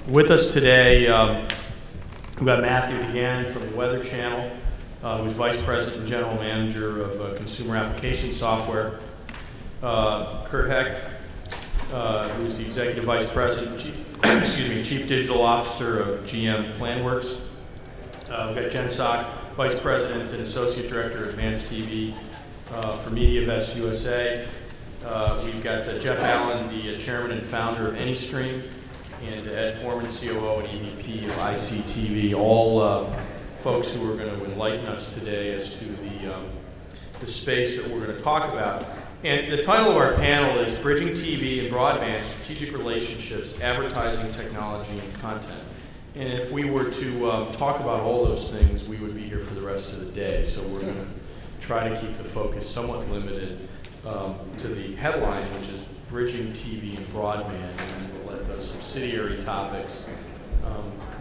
With us today, we've got Matthew DeGan from the Weather Channel, who's Vice President and General Manager of Consumer Application Software. Kurt Hecht, who's the Executive Vice President, Chief Digital Officer of GM Planworks. We've got Jen Sock, Vice President and Associate Director of Advanced TV for MediaVest USA. We've got Jeff Allen, the Chairman and Founder of AnyStream, and Ed Foreman, COO and EVP of ICTV, all folks who are going to enlighten us today as to the space that we're going to talk about. And the title of our panel is Bridging TV and Broadband, Strategic Relationships, Advertising, Technology, and Content. And if we were to talk about all those things, we would be here for the rest of the day. So we're going to try to keep the focus somewhat limited to the headline, which is Bridging TV and Broadband, and then we'll let those subsidiary topics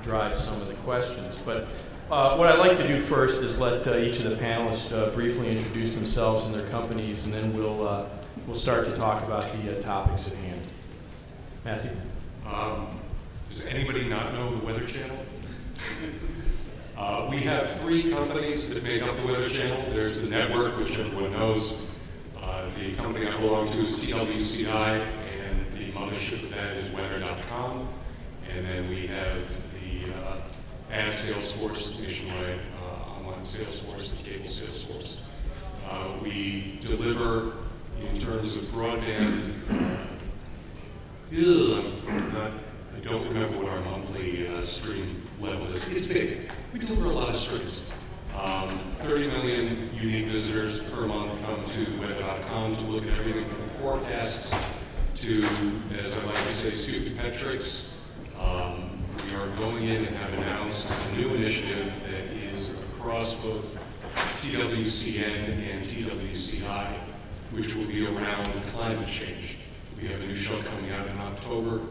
drive some of the questions. But what I'd like to do first is let each of the panelists briefly introduce themselves and their companies, and then we'll start to talk about the topics at hand. Matthew? Does anybody not know the Weather Channel? We have 3 companies that make up the Weather Channel. There's the network, which everyone knows. The company I belong to is TWCI, and the mothership of that is weather.com. And then we have the ad sales force, nationwide online sales force, the cable sales force. We deliver, in terms of broadband, I don't remember what our monthly stream level is. It's big. We deliver a lot of streams. 30 million unique visitors per month come to weather.com to look at everything from forecasts to, as I like to say, stupid metrics. We are going in and have announced a new initiative that is across both TWCN and TWCI, which will be around climate change. We have a new show coming out in October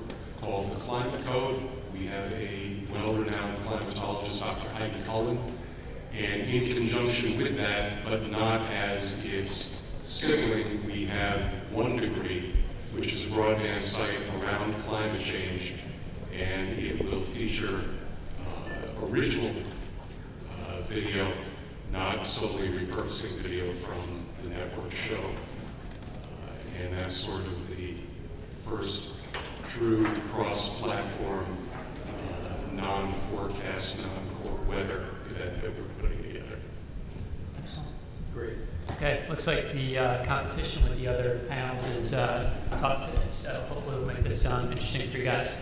called The Climate Code. We have a well-renowned climatologist, Dr. Heidi Cullen, and in conjunction with that, but not as its sibling, we have One Degree, which is a broadband site around climate change, and it will feature original video, not solely repurposing video from the network show. And that's sort of the first true cross-platform, non-forecast, non-core weather event that we're putting together. Excellent. Great. Okay, looks like the competition with the other panels is tough today, so hopefully we'll make this interesting for you guys.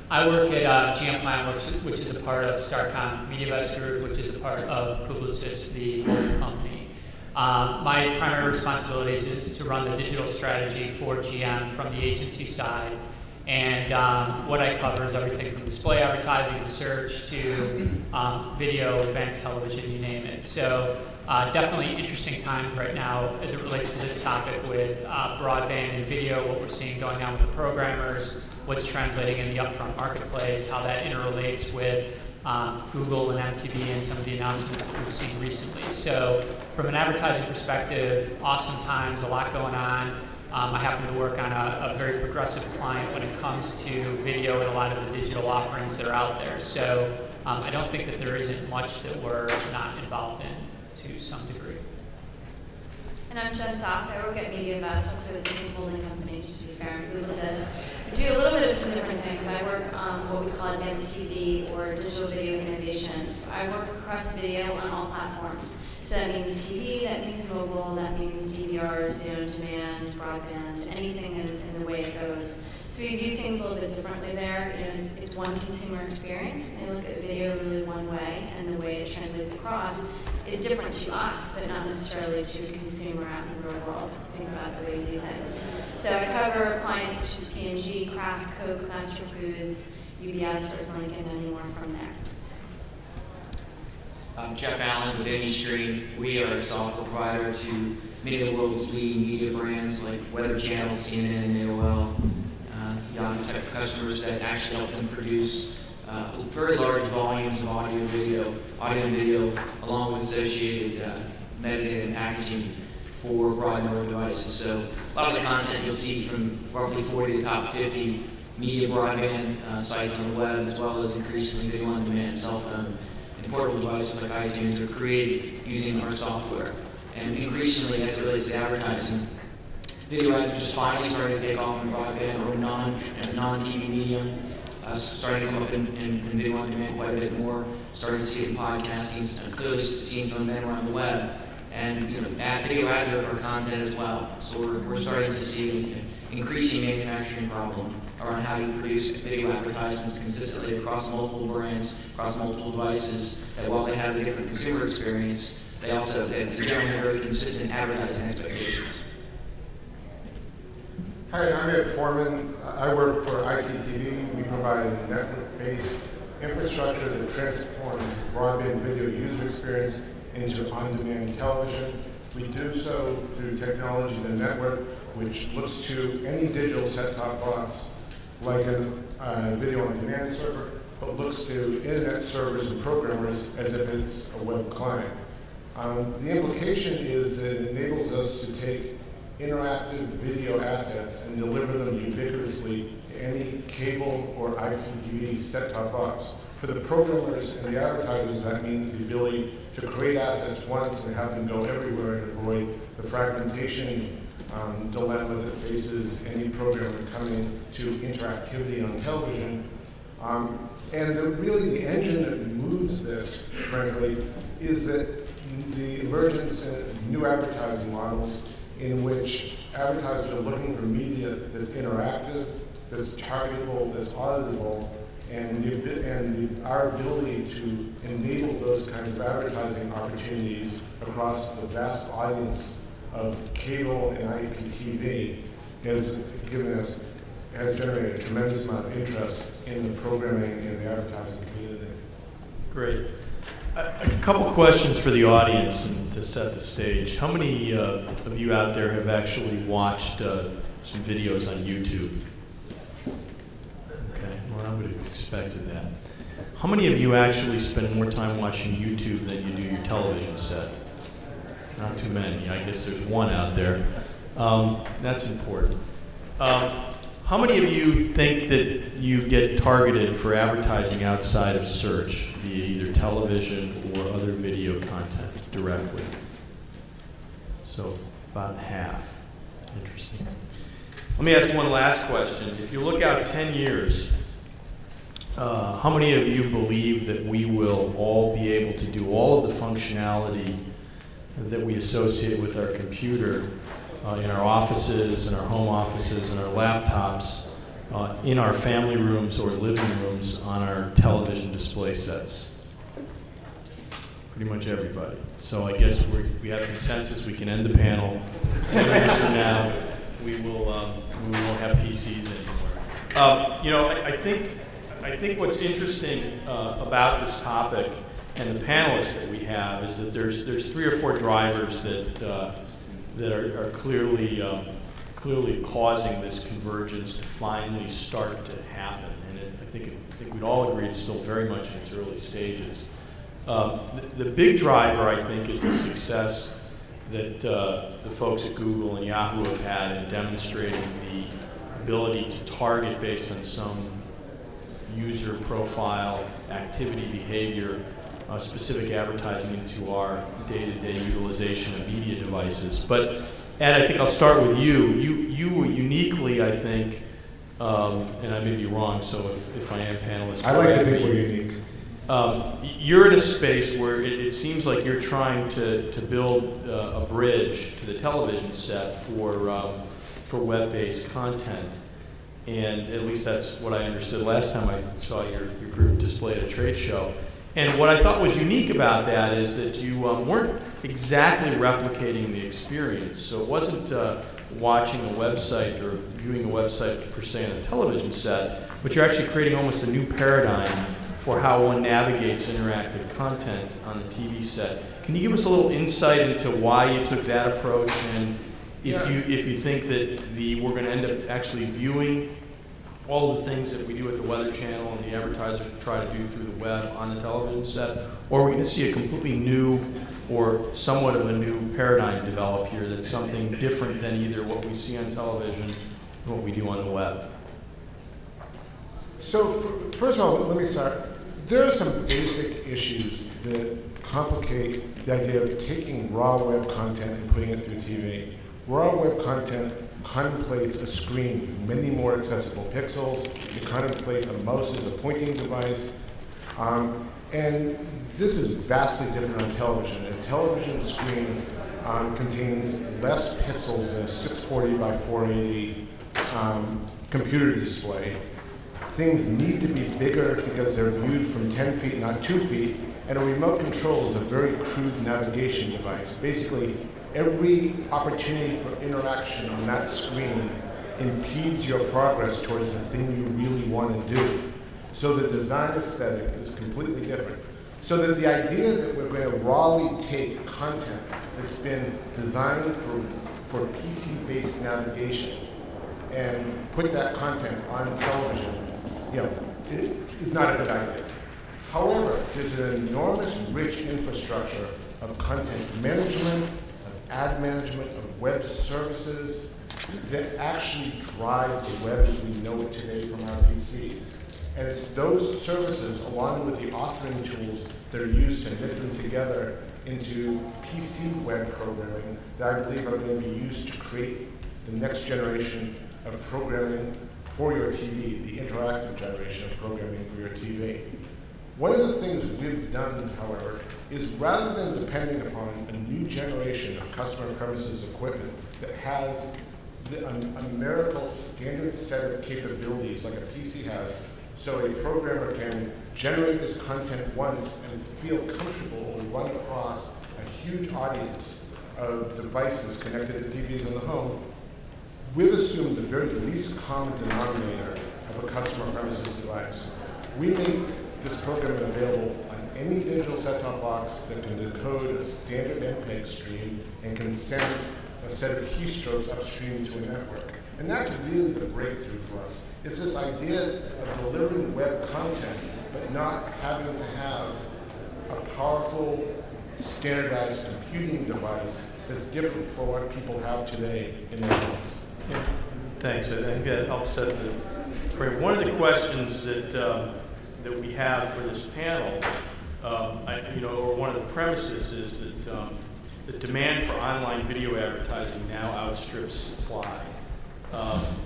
I work at GM Planworks, which is a part of Starcom MediaVest Group, which is a part of Publicis, the mobile company. My primary responsibilities is to run the digital strategy for GM from the agency side. And what I cover is everything from display advertising to search to video, advanced television, you name it. So definitely interesting times right now as it relates to this topic with broadband and video, what we're seeing going on with the programmers, what's translating in the upfront marketplace, how that interrelates with Google and MTV and some of the announcements that we've seen recently. So from an advertising perspective, awesome times, a lot going on. I happen to work on a very progressive client when it comes to video and a lot of the digital offerings that are out there. So I don't think that there isn't much that we're not involved in to some degree. And I'm Jen Sock. I work at MediaVest, also with the same holding company, just to be fair, and Publicis. I do a little bit of some different things. I work what we call advanced TV or digital video innovations. I work across video on all platforms. So that means TV, that means mobile, that means DVRs, video on demand, broadband, anything in the way it goes. So we view things a little bit differently there. You know, it's one consumer experience. They look at video really one way, and the way it translates across is different to us, but not necessarily to a consumer out in the real world. Think about the way you do things. So I cover clients such as P&G, Kraft, Coke, Master Foods, UBS, Earthlink, and many more from there. I'm Jeff Allen with AnyStream. We are a software provider to many of the world's leading media brands like Weather Channel, CNN, AOL, Yahoo type of customers that actually help them produce very large volumes of audio and video, along with associated metadata and packaging for broad network devices. So a lot of the content you'll see from roughly 40 to the top 50 media broadband sites on the web, as well as increasingly video-on-demand cell phone and portable devices like iTunes are created using our software. And increasingly, as it relates to advertising, video ads are just finally starting to take off in broadband or non-TV medium, starting to come up in video on demand quite a bit more, starting to see it in podcasting, and clearly seeing some of them around the web. And video ads are content as well. So we're starting to see an increasing manufacturing problem around how you produce video advertisements consistently across multiple brands, across multiple devices, that while they have a different consumer experience, they generally have very consistent advertising expectations. Hi, I'm Ed Foreman. I work for ICTV. We provide a network-based infrastructure that transforms broadband video user experience into on-demand television. We do so through technology in the network, which looks to any digital set-top box like a video-on-demand server, but looks to internet servers and programmers as if it's a web client. The implication is that it enables us to take interactive video assets and deliver them ubiquitously to any cable or IPTV set-top box. For the programmers and the advertisers, that means the ability to create assets once and have them go everywhere and avoid the fragmentation dilemma that faces any programmer coming to interactivity on television. And really the engine that moves this, frankly, is that the emergence of new advertising models in which advertisers are looking for media that's interactive, that's targetable, that's auditable, and our ability to enable those kinds of advertising opportunities across the vast audience of cable and IPTV has generated a tremendous amount of interest in the programming and the advertising community. Great. A couple questions for the audience and to set the stage. How many of you out there have actually watched some videos on YouTube? Okay, well, I would have expected that. How many of you actually spend more time watching YouTube than you do your television set? Not too many. I guess there's one out there. That's important. How many of you think that you get targeted for advertising outside of search via either television or other video content directly? So about half. Interesting. Let me ask one last question. If you look out 10 years, how many of you believe that we will all be able to do all of the functionality that we associate with our computer in our offices, in our home offices, in our laptops, in our family rooms or living rooms on our television display sets? Pretty much everybody. So I guess we have consensus. We can end the panel. 10 years from now, we won't have PCs anymore. I think what's interesting about this topic and the panelists that we have is that there's 3 or 4 drivers that are clearly causing this convergence to finally start to happen. And I think we'd all agree it's still very much in its early stages. The big driver, I think, is the success that the folks at Google and Yahoo have had in demonstrating the ability to target based on some user profile, activity, behavior, specific advertising into our day-to-day utilization of media devices. But Ed, I think I'll start with you. You were uniquely, I think, and I may be wrong, so if I am panelist, I like to think we're unique. You're in a space where it seems like you're trying to build a bridge to the television set for web-based content. And at least that's what I understood last time I saw your group displayed at a trade show. And what I thought was unique about that is that you weren't exactly replicating the experience. So it wasn't watching a website or viewing a website per se on a television set, but you're actually creating almost a new paradigm for how one navigates interactive content on the TV set. Can you give us a little insight into why you took that approach, and if you think that we're going to end up actually viewing all of the things that we do at the Weather Channel and the advertisers try to do through the web on the television set, or are we going to see a completely new or somewhat of a new paradigm develop here that's something different than either what we see on television or what we do on the web? So first of all, let me start. There are some basic issues that complicate the idea of taking raw web content and putting it through TV. Raw web content contemplates a screen with many more accessible pixels. It contemplates a mouse as a pointing device. And this is vastly different on television. A television screen contains less pixels than a 640 by 480 computer display. Things need to be bigger because they're viewed from 10 feet, not 2 feet, and a remote control is a very crude navigation device. Basically, every opportunity for interaction on that screen impedes your progress towards the thing you really want to do. So the design aesthetic is completely different. So that the idea that we're going to rawly take content that's been designed for PC-based navigation and put that content on television, it is not a good idea. However, there's an enormous rich infrastructure of content management, of ad management, of web services that actually drive the web as we know it today from our PCs. And it's those services, along with the authoring tools that are used to knit them together into PC web programming, that I believe are going to be used to create the next generation of programming for your TV, the interactive generation of programming for your TV. One of the things we've done, however, is rather than depending upon a new generation of customer premises equipment that has a numerical standard set of capabilities like a PC has, so a programmer can generate this content once and feel comfortable to run across a huge audience of devices connected to TVs in the home, we've assumed the very least common denominator of a customer premises device. We make this programming available on any digital set-top box that can decode a standard MPEG stream and can send a set of keystrokes upstream to a network. And that's really the breakthrough for us. It's this idea of delivering web content, but not having to have a powerful, standardized computing device that's different from what people have today in their homes. Yeah. Thanks. I think that helps set the frame. One of the questions that we have for this panel, or one of the premises is that the demand for online video advertising now outstrips supply.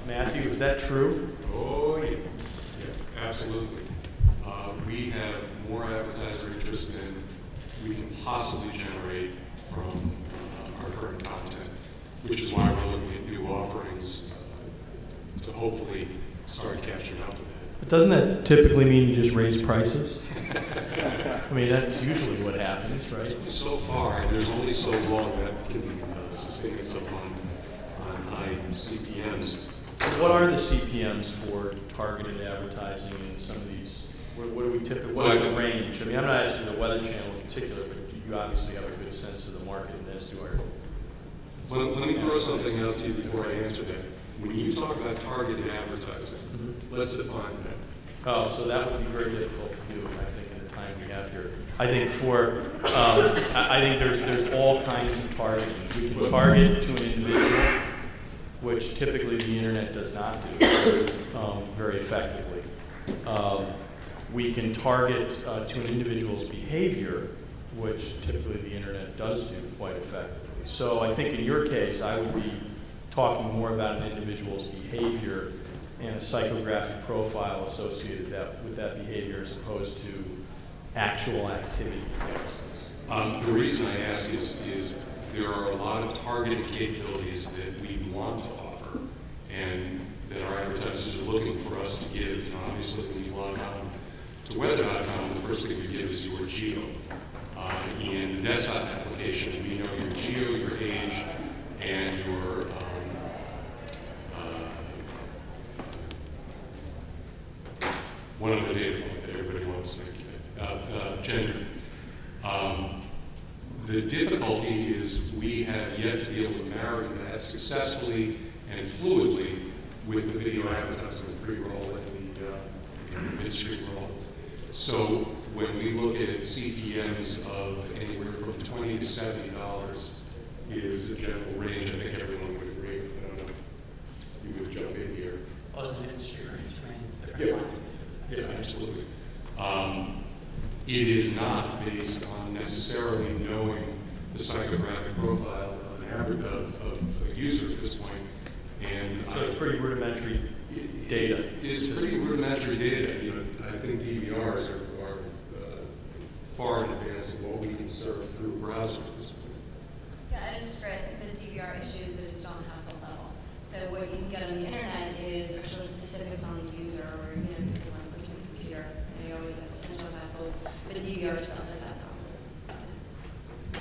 Matthew, is that true? Oh, yeah. Absolutely. We have more advertiser interest than we can possibly generate from our current content, which is why we're looking at new offerings to hopefully start catching up with it. But doesn't that typically mean you just raise prices? I mean, that's usually what happens, right? So far, there's only so long that can sustain itself on high CPMs. So what are the CPMs for targeted advertising in some of these? What do we typically? What is the range? I mean, I'm not asking the Weather Channel in particular, but you obviously have a good sense of the market, and as do our. Well, let me throw something out to you before I answer that. When you talk about targeted advertising, let's define that. Oh, so that would be very difficult to do, I think, in the time we have here. I think I think there's all kinds of targeting. We can target to an individual, which typically the internet does not do very effectively. We can target to an individual's behavior, which typically the internet does do quite effectively. So I think in your case, I would be talking more about an individual's behavior and a psychographic profile associated with that behavior as opposed to actual activity, for instance. The reason I ask is there are a lot of targeted capabilities that we want to offer and that our advertisers are looking for us to give. Obviously, when you log on to weather.com, the first thing we give is your geo. In the desktop application, we know your geo, your age, and your one other data point that everybody wants to gender. The difficulty is we have yet to be able to marry that successfully and fluidly with the video advertising, the pre-roll and the midstream roll. So when we look at CPMs of anywhere from $20 to $70 is a general range. I think everyone would agree. I don't know if you would jump in here. Well, it's an industry range, right? Yeah. it. It is not based on necessarily knowing the psychographic profile of a user at this point. And So it's pretty rudimentary data. It's pretty rudimentary data. You know, I think DVRs are far in advance of what we can serve through browsers at this point. Yeah, and just for the DVR issues that it's still on the household level. So what you can get on the internet is actual specifics on the user, or it's a one-person computer, and you always have potential households, but DVR still does that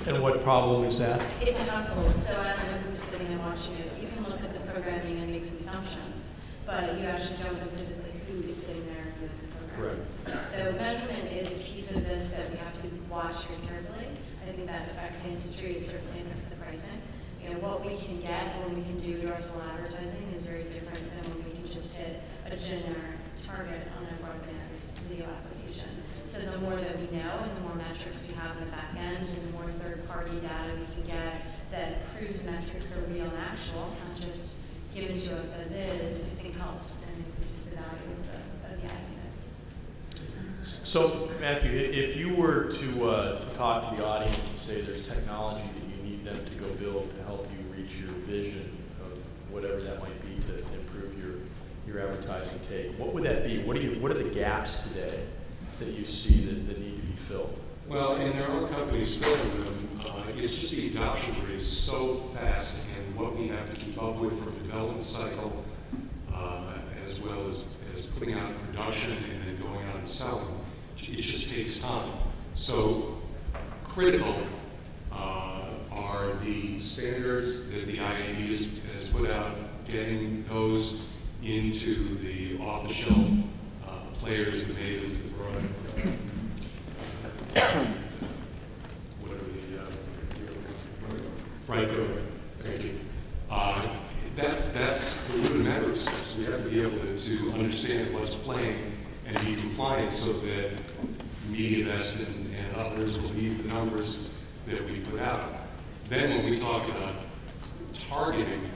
though. And what problem is that? It's a household, so I don't know who's sitting and watching it. You can look at the programming and make some assumptions, but you actually don't know physically who is sitting there doing the program. Correct. So measurement is a piece of this that we have to watch very carefully. I think that affects the industry, it certainly affects the pricing. What we can get when we can do addressable advertising is very different than when we can just hit a generic target on a broadband video application. So the more that we know and the more metrics we have in the back end and the more third-party data we can get that proves metrics are real and actual, not just given to us as is, I think helps and increases the value of the ad unit. So, Matthew, if you were to talk to the audience and say there's technology that you need them to go build to help you reach your vision of whatever that might be to improve your advertising take, what would that be? What are the gaps today that you see that need to be filled? Well, and there are companies filling them. It's just the adoption rate is so fast, and what we have to keep up with from the development cycle, as well as putting out production and then going out and selling, it just takes time. So critical are the standards that the IAB has put out, getting those into the off-the-shelf players, the Mavens, the Broad, whatever right, go ahead. Thank you. That's the rudimentary steps. We have to be able to understand what's playing and be compliant so that MediaVest and others will meet the numbers that we put out. Then when we talk about targeting,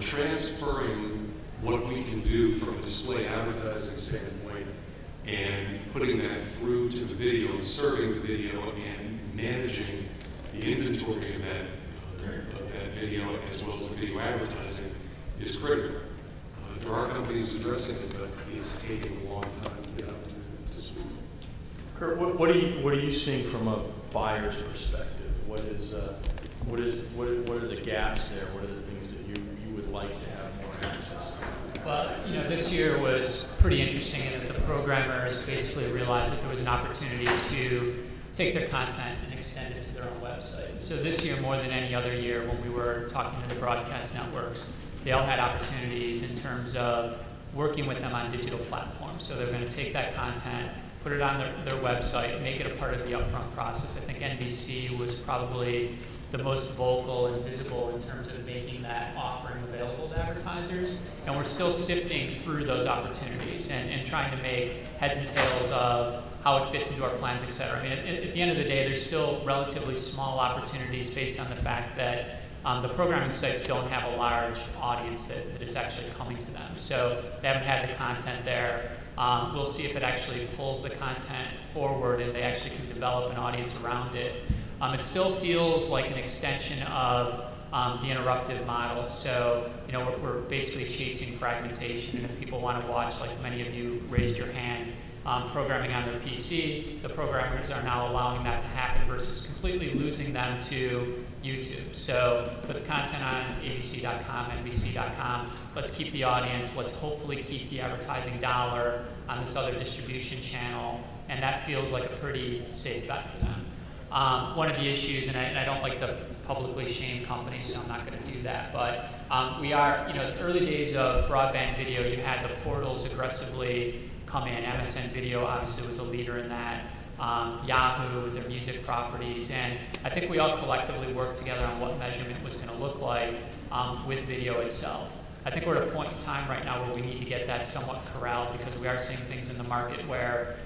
transferring what we can do from a display advertising standpoint and putting that through to the video and serving the video and managing the inventory of that video as well as the video advertising is critical. There are companies addressing it, but it's taking a long time to get up to speed. Kurt, what are you seeing from a buyer's perspective? What are the gaps there? What are the things that you would like to have more access to? Well, this year was pretty interesting in that the programmers basically realized that there was an opportunity to take their content and extend it to their own website. So this year, more than any other year, when we were talking to the broadcast networks, they all had opportunities in terms of working with them on digital platforms. So they're going to take that content, put it on their website, make it a part of the upfront process. I think NBC was probably the most vocal and visible in terms of making that offering available to advertisers. And we're still sifting through those opportunities and trying to make heads and tails of how it fits into our plans, et cetera. I mean, at the end of the day, there's still relatively small opportunities based on the fact that the programming sites don't have a large audience that is actually coming to them. So they haven't had the content there. We'll see if it actually pulls the content forward and they actually can develop an audience around it. It still feels like an extension of the interruptive model. So, we're basically chasing fragmentation, and if people want to watch, like many of you raised your hand, programming on their PC, the programmers are now allowing that to happen versus completely losing them to YouTube. So put the content on abc.com, nbc.com. Let's keep the audience. Let's hopefully keep the advertising dollar on this other distribution channel. And that feels like a pretty safe bet for them. One of the issues, and I don't like to publicly shame companies, so I'm not going to do that, but we are, the early days of broadband video, you had the portals aggressively come in. MSN Video obviously was a leader in that. Yahoo with their music properties, and I think we all collectively worked together on what measurement was going to look like with video itself. I think we're at a point in time right now where we need to get that somewhat corralled, because we are seeing things in the market where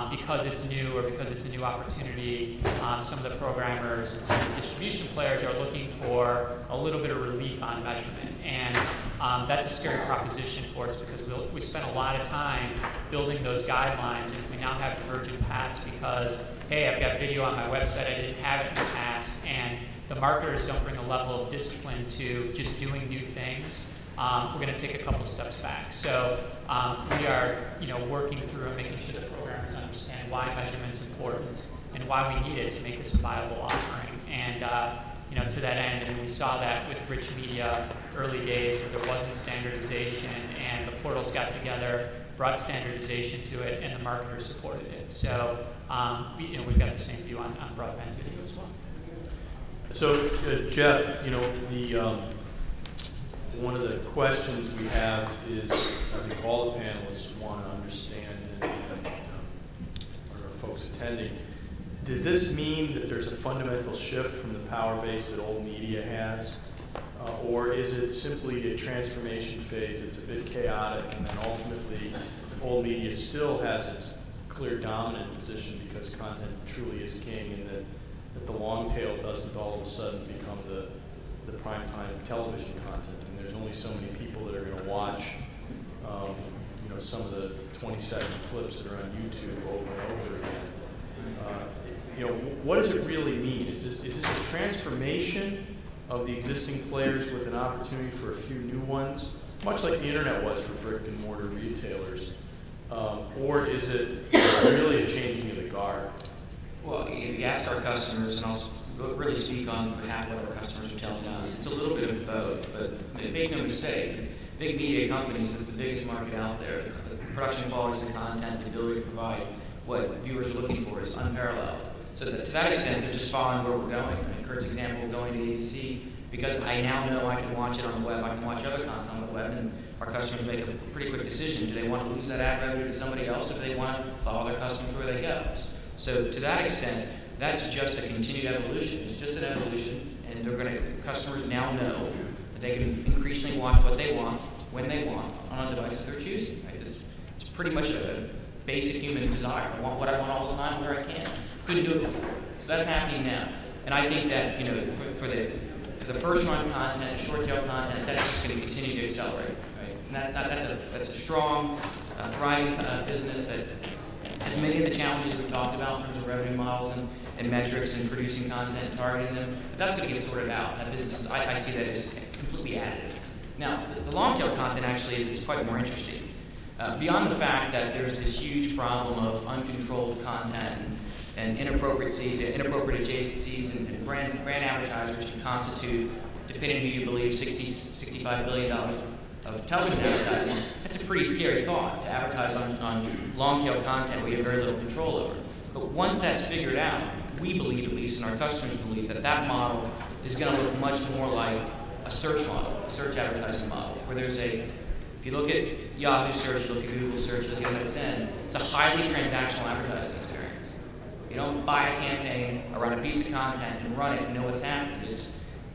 because it's new or because it's a new opportunity, some of the programmers and some of the distribution players are looking for a little bit of relief on measurement. And that's a scary proposition for us, because we spent a lot of time building those guidelines, and if we now have divergent paths because, hey, I've got video on my website, I didn't have it in the past, and the marketers don't bring a level of discipline to just doing new things, we're going to take a couple steps back. So we are, working through and making sure that programmers understand why measurement's important and why we need it to make this a viable offering. And to that end, and we saw that with Rich Media early days, where there wasn't standardization, and the portals got together, brought standardization to it, and the marketers supported it. So we've got the same view on broadband video as well. So Jeff, one of the questions we have is, I think all the panelists want to understand, and our folks attending, does this mean that there's a fundamental shift from the power base that old media has? Or is it simply a transformation phase that's a bit chaotic, and then ultimately old media still has its clear dominant position because content truly is king, and that the long tail doesn't all of a sudden become the primetime television content, and there's only so many people that are going to watch some of the 20-second clips that are on YouTube over and over again. What does it really mean? Is this a transformation of the existing players with an opportunity for a few new ones, much like the internet was for brick and mortar retailers, or is it really a changing of the guard? Well, if you ask our customers, and I'll really speak on behalf of what our customers are telling us, it's a little bit of both, but make no mistake, big media companies, that's the biggest market out there. The production quality of the content, the ability to provide what viewers are looking for is unparalleled. So to that extent, they're just following where we're going. Kurt's example of going to ABC, because I now know I can watch it on the web, I can watch other content on the web, and our customers make a pretty quick decision. Do they want to lose that ad revenue to somebody else, or do they want to follow their customers where they go? So to that extent, that's just a continued evolution. It's just an evolution, and customers now know that they can increasingly watch what they want, when they want, on a device that they're choosing. Right? It's pretty much a basic human desire. I want what I want all the time, where I can. Couldn't do it before. So that's happening now. And I think that for the first run content, short tail content, that's just going to continue to accelerate. Right? And that's a strong, thriving business that has many of the challenges we've talked about in terms of revenue models and metrics and producing content and targeting them. But that's going to get sorted out. That business, I see that as completely additive. Now, the long tail content actually is quite more interesting. Beyond the fact that there's this huge problem of uncontrolled content and inappropriate adjacencies and brand advertisers can constitute, depending on who you believe, $65 billion of television advertising. That's a pretty scary thought, to advertise on long-tail content we have very little control over. But once that's figured out, we believe, at least, and our customers believe, that model is going to look much more like a search model, a search advertising model, where if you look at Yahoo search, you look at Google search, you look at MSN, it's a highly transactional advertising experience. You don't buy a campaign around a piece of content and run it and know what's happening.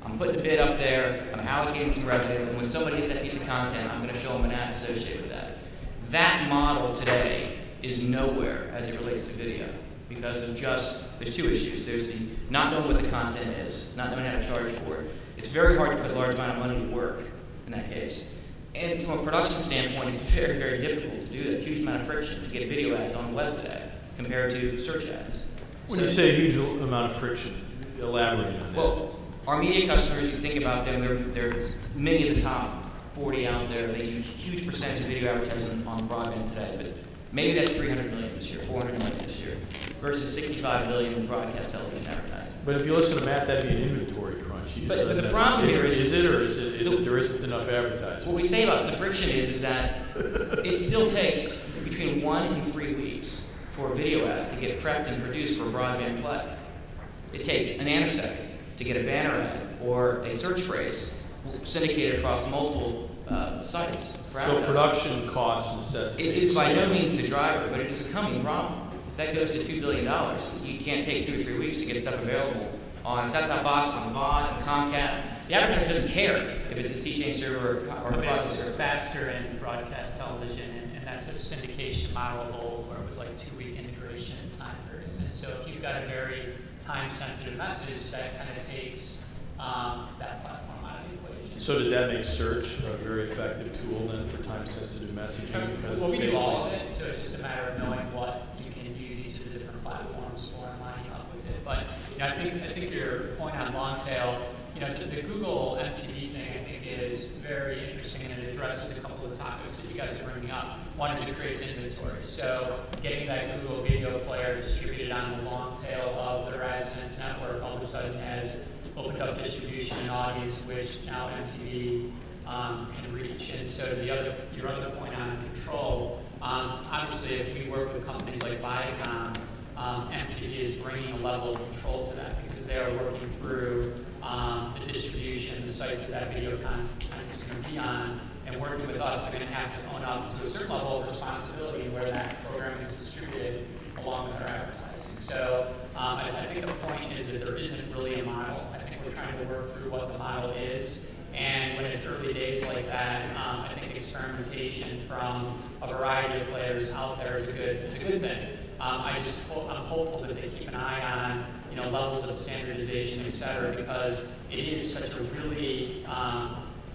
I'm putting a bid up there, I'm allocating some revenue, and when somebody gets that piece of content, I'm going to show them an ad associated with that. That model today is nowhere as it relates to video, because of there's two issues. There's the not knowing what the content is, not knowing how to charge for it. It's very hard to put a large amount of money to work in that case. And from a production standpoint, it's very, very difficult to do that. Huge amount of friction to get video ads on the web today compared to search ads. When you say a huge amount of friction, elaborate on that. Well, our media customers, you think about them, there's many of the top 40 out there. They do a huge percentage of video advertising on broadband today, but maybe that's 300 million this year, 400 million this year, versus 65 billion in broadcast television advertising. But if you listen to Matt, that'd be an inventory crunch. But the problem here is there isn't enough advertising? What we say about the friction is that it still takes between 1 and 3 weeks for a video ad to get prepped and produced for a broadband play. It takes a nanosecond to get a banner ad or a search phrase syndicated across multiple sites. So production costs necessitate. It is by no means the driver, but it is a coming problem. If that goes to $2 billion, you can't take 2 or 3 weeks to get stuff available on a set-top box, on VOD, and Comcast. The advertiser doesn't care if if it's a sea change server or I mean, it's processor. faster in broadcast television, and that's a syndication model of old, where it was like 2-week integration and time periods. And so if you've got a very time-sensitive message, that kind of takes that platform out of the equation. So does that make search a very effective tool then for time-sensitive messaging? Because Well, we it's do all of basically- it, so it's just a matter of knowing what you can use each of the different platforms for and lining up with it. But I think your point on long tail, the Google MTV thing, I think, is very interesting, and it addresses a couple of topics that you guys are bringing up. One is it creates inventory. So getting that Google video player distributed on the long tail of the AdSense network all of a sudden has opened up distribution and audience, which now MTV can reach. And so your other point on control, obviously if we work with companies like Viacom, MTV is bringing a level of control to that because they are working through the distribution, the sites that video content is going to be on, and working with us, they're going to have to own up to a certain level of responsibility in where that programming is distributed along with our advertising. So I think the point is that there isn't really a model. I think we're trying to work through what the model is. And when it's early days like that, I think experimentation from a variety of players out there is a good thing. I'm hopeful that they keep an eye on levels of standardization, et cetera, because it is such a really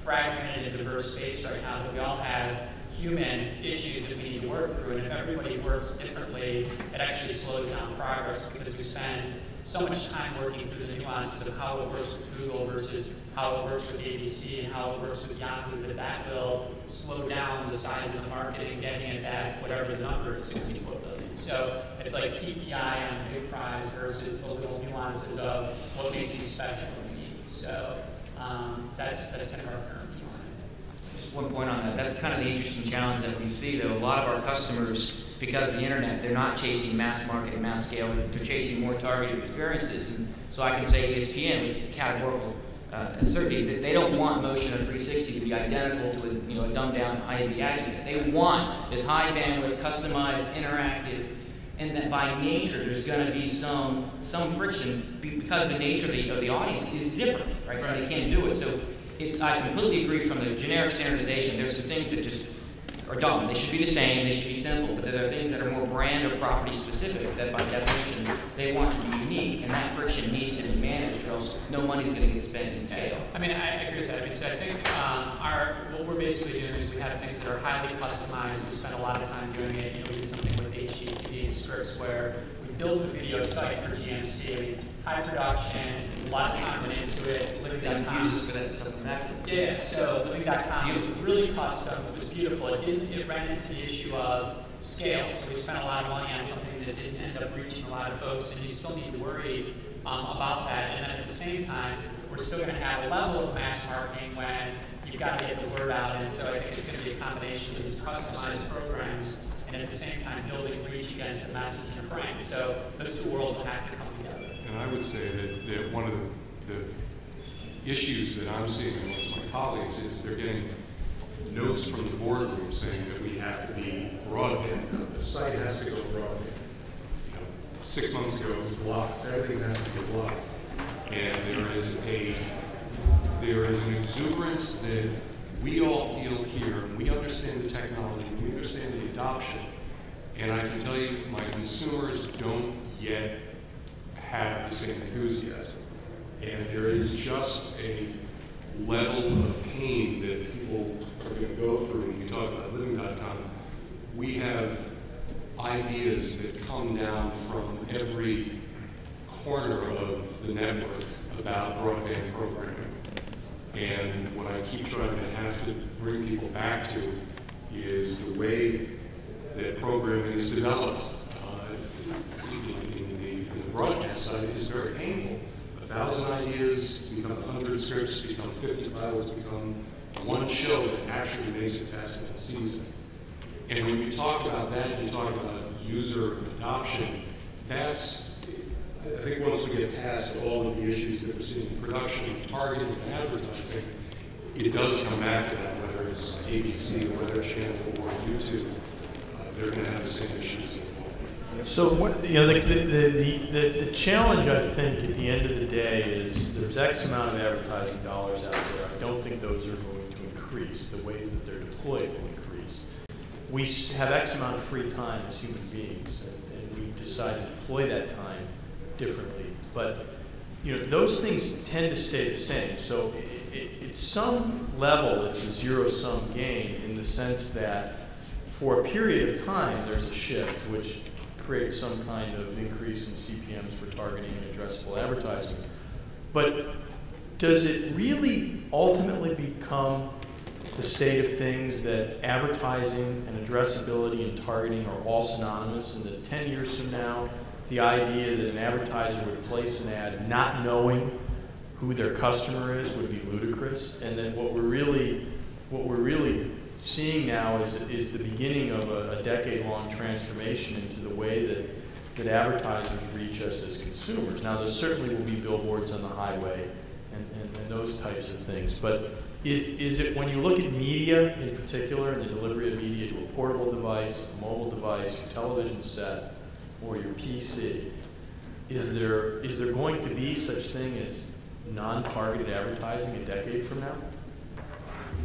fragmented and diverse space right now that we all have human issues that we need to work through, and if everybody works differently, it actually slows down progress because we spend so much time working through the nuances of how it works with Google versus how it works with ABC and how it works with Yahoo, that will slow down the size of the market and getting it at whatever the number is, 64 billion. So it's like keep the eye on the big prize versus the little nuances of what makes you special and unique. So that's kind of our current view on it. Just one point on that. That's kind of the interesting challenge that we see, though. A lot of our customers, because of the internet, they're not chasing mass market and mass scale. They're chasing more targeted experiences. And so I can say ESPN with categorical certainty that they don't want motion of 360 to be identical to a dumbed down IAB ad unit. They want this high bandwidth, customized, interactive, and that by nature there's going to be some friction because the nature of the audience is different, right? And they can't do it. So I completely agree from the generic standardization. There's some things that just are dumb. They should be the same. They should be simple. But there are things that are more brand or property specific that by definition they want to be unique, and that friction needs to be managed, or else no money's going to get spent in scale. I mean, I agree with that. I mean, so I think what we're basically doing is we have things that are highly customized. We spend a lot of time doing it. We did something with HGTV and Scripps where we built a video site for GMC, high production, a lot of time went into it. Living.com. Uses for that stuff from that. Yeah, so Living.com was really custom. It was beautiful. It ran into the issue of scale. So we spent a lot of money on something that didn't end up reaching a lot of folks, and you still need to worry about that. And then at the same time, we're still going to have a level of mass marketing when you've got to get the word out. And so I think it's going to be a combination of these customized programs and at the same time building reach against the message and the brand. So those two worlds will have to come together. And I would say that one of the issues that I'm seeing amongst my colleagues is they're getting notes from the boardroom saying that we have to be broadband. The site has to go broadband. 6 months ago it was blocked. Everything has to be blocked. And there is an exuberance that we all feel here. We understand the technology. We understand the adoption. And I can tell you, my consumers don't yet have the same enthusiasm. And there is just a level of pain that people are going to go through when we talk about Living.com. We have ideas that come down from every corner of the network about broadband programming. And what I keep trying to have to bring people back to is the way that programming is developed in the broadcast side is very painful. 1,000 ideas become 100 scripts, become 50 pilots, become one show that actually makes it past that season. And when you talk about that, you talk about user adoption, that's, I think once we get past all of the issues that we're seeing in production, targeting, and advertising, it does come back to that, whether it's ABC or whether it's Channel 4 or YouTube, they're going to have the same issues as well. So what, you know, the challenge, I think, at the end of the day is there's X amount of advertising dollars out there. I don't think those are going to increase. The ways that they're deployed will increase. We have X amount of free time as human beings, and we decide to deploy that time differently. But you know, those things tend to stay the same. So at some level, it's a zero-sum game in the sense that for a period of time, there's a shift which creates some kind of increase in CPMs for targeting and addressable advertising. But does it really ultimately become the state of things that advertising and addressability and targeting are all synonymous, and that 10 years from now, the idea that an advertiser would place an ad not knowing who their customer is would be ludicrous, and that what we're really seeing now is the beginning of a decade-long transformation into the way that advertisers reach us as consumers. Now, there certainly will be billboards on the highway and those types of things, but is it, when you look at media in particular, and the delivery of media to a portable device, a mobile device, your television set, or your PC, is there going to be such thing as non-targeted advertising a decade from now?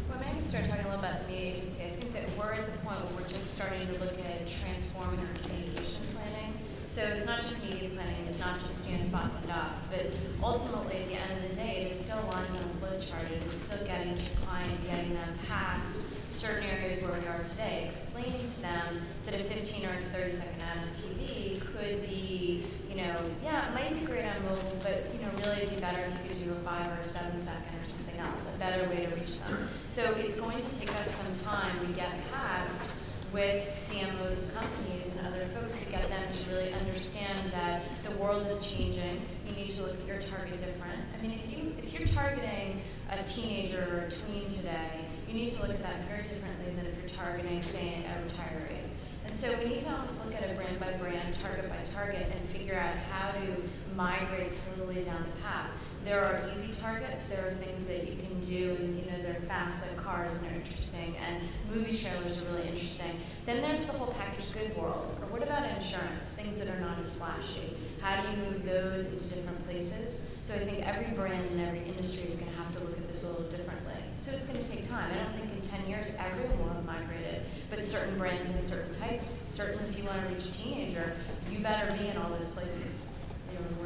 Well, maybe we can start talking a little about the media agency. I think that we're at the point where we're just starting to look at transforming our communication planning. So it's not just media planning, it's not just spots and dots, but ultimately at the end of the day, it is still lines on a flow chart. It is still getting to the client, getting them past certain areas where we are today, explaining to them that a 15 or a 30-second ad on TV could be, yeah, it might be great on mobile, but really it'd be better if you could do a 5 or a 7-second or something else, a better way to reach them. So it's going to take us some time to get past with CMOs of companies and other folks to get them to really understand that the world is changing. You need to look at your target different. I mean, if you're targeting a teenager or a tween today, you need to look at that very differently than if you're targeting, say, a retiree. And so we need to almost look at it brand by brand, target by target, and figure out how to migrate slowly down the path. There are easy targets. There are things that you can do, and they're fast, like cars, and they're interesting, and movie trailers are really interesting. Then there's the whole packaged good world. Or what about insurance? Things that are not as flashy. How do you move those into different places? So I think every brand and every industry is going to have to look at this a little differently. So it's going to take time. I don't think in 10 years everyone will have migrated, but certain brands and certain types, certainly if you want to reach a teenager, you better be in all those places.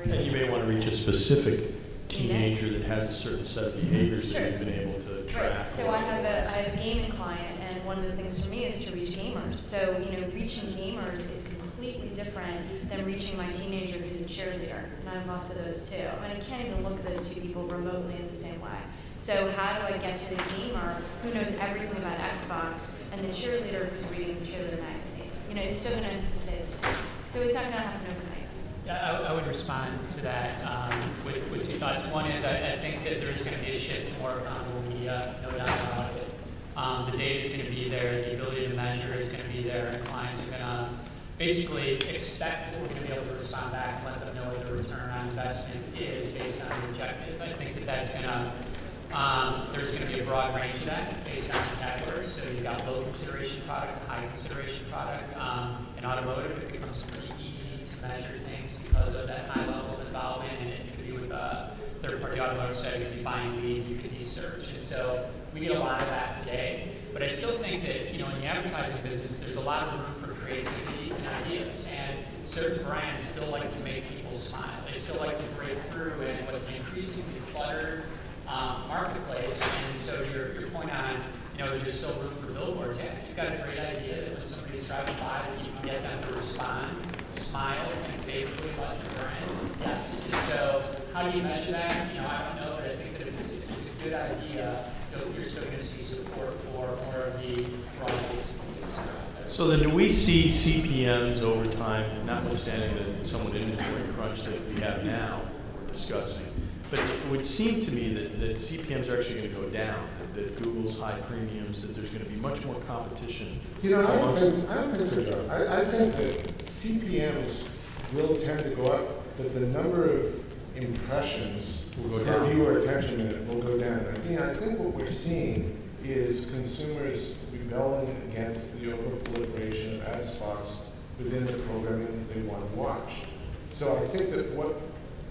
And you may want to reach a specific teenager that has a certain set of behaviors that you've been able to track. Right. So I have a gaming client, and one of the things for me is to reach gamers. So reaching gamers is completely different than reaching my teenager who's a cheerleader, and I have lots of those too. I mean, I can't even look at those two people remotely in the same way. So how do I get to the gamer who knows everything about Xbox and the cheerleader who's reading the cheerleader magazine? It's still going to have to stay the same. So it's not going to happen overnight. Yeah, I would respond to that with two thoughts. One is I think that there's going to be a shift to more accountable media, no doubt about it. The data is going to be there, the ability to measure is going to be there, and clients are going to basically expect that we're going to be able to respond back and let them know what the return on investment is based on the objective. I think that that's going to there's going to be a broad range of that based on categories. So you've got low consideration product, high consideration product. In automotive, it becomes pretty easy to measure things because of that high level of involvement, and it could be with a third-party automotive site, you could be buying leads, you could be search. And so we get a lot of that today. But I still think that, in the advertising business, there's a lot of room for creativity and ideas. And certain brands still like to make people smile. They still like to break through in what's an increasingly cluttered marketplace. And so your point on, is there still room for billboards? Yeah, if you've got a great idea that when somebody's driving by, that you can get them to respond, smile, and favorably about your brand. Yes. And so how do you measure that? I don't know, but I think that if it's a good idea, you're still going to see support for more of the broad-based media. So then do we see CPMs over time, notwithstanding the somewhat inventory crunch that we have now, we're discussing, but it would seem to me that CPMs are actually going to go down, that Google's high premiums, that there's going to be much more competition. I don't think so, John. I think that CPMs will tend to go up, but the number of impressions will go per down. viewer attention minute will go down. I think what we're seeing is consumers rebelling against the over proliferation of ad spots within the programming that they want to watch. So I think that what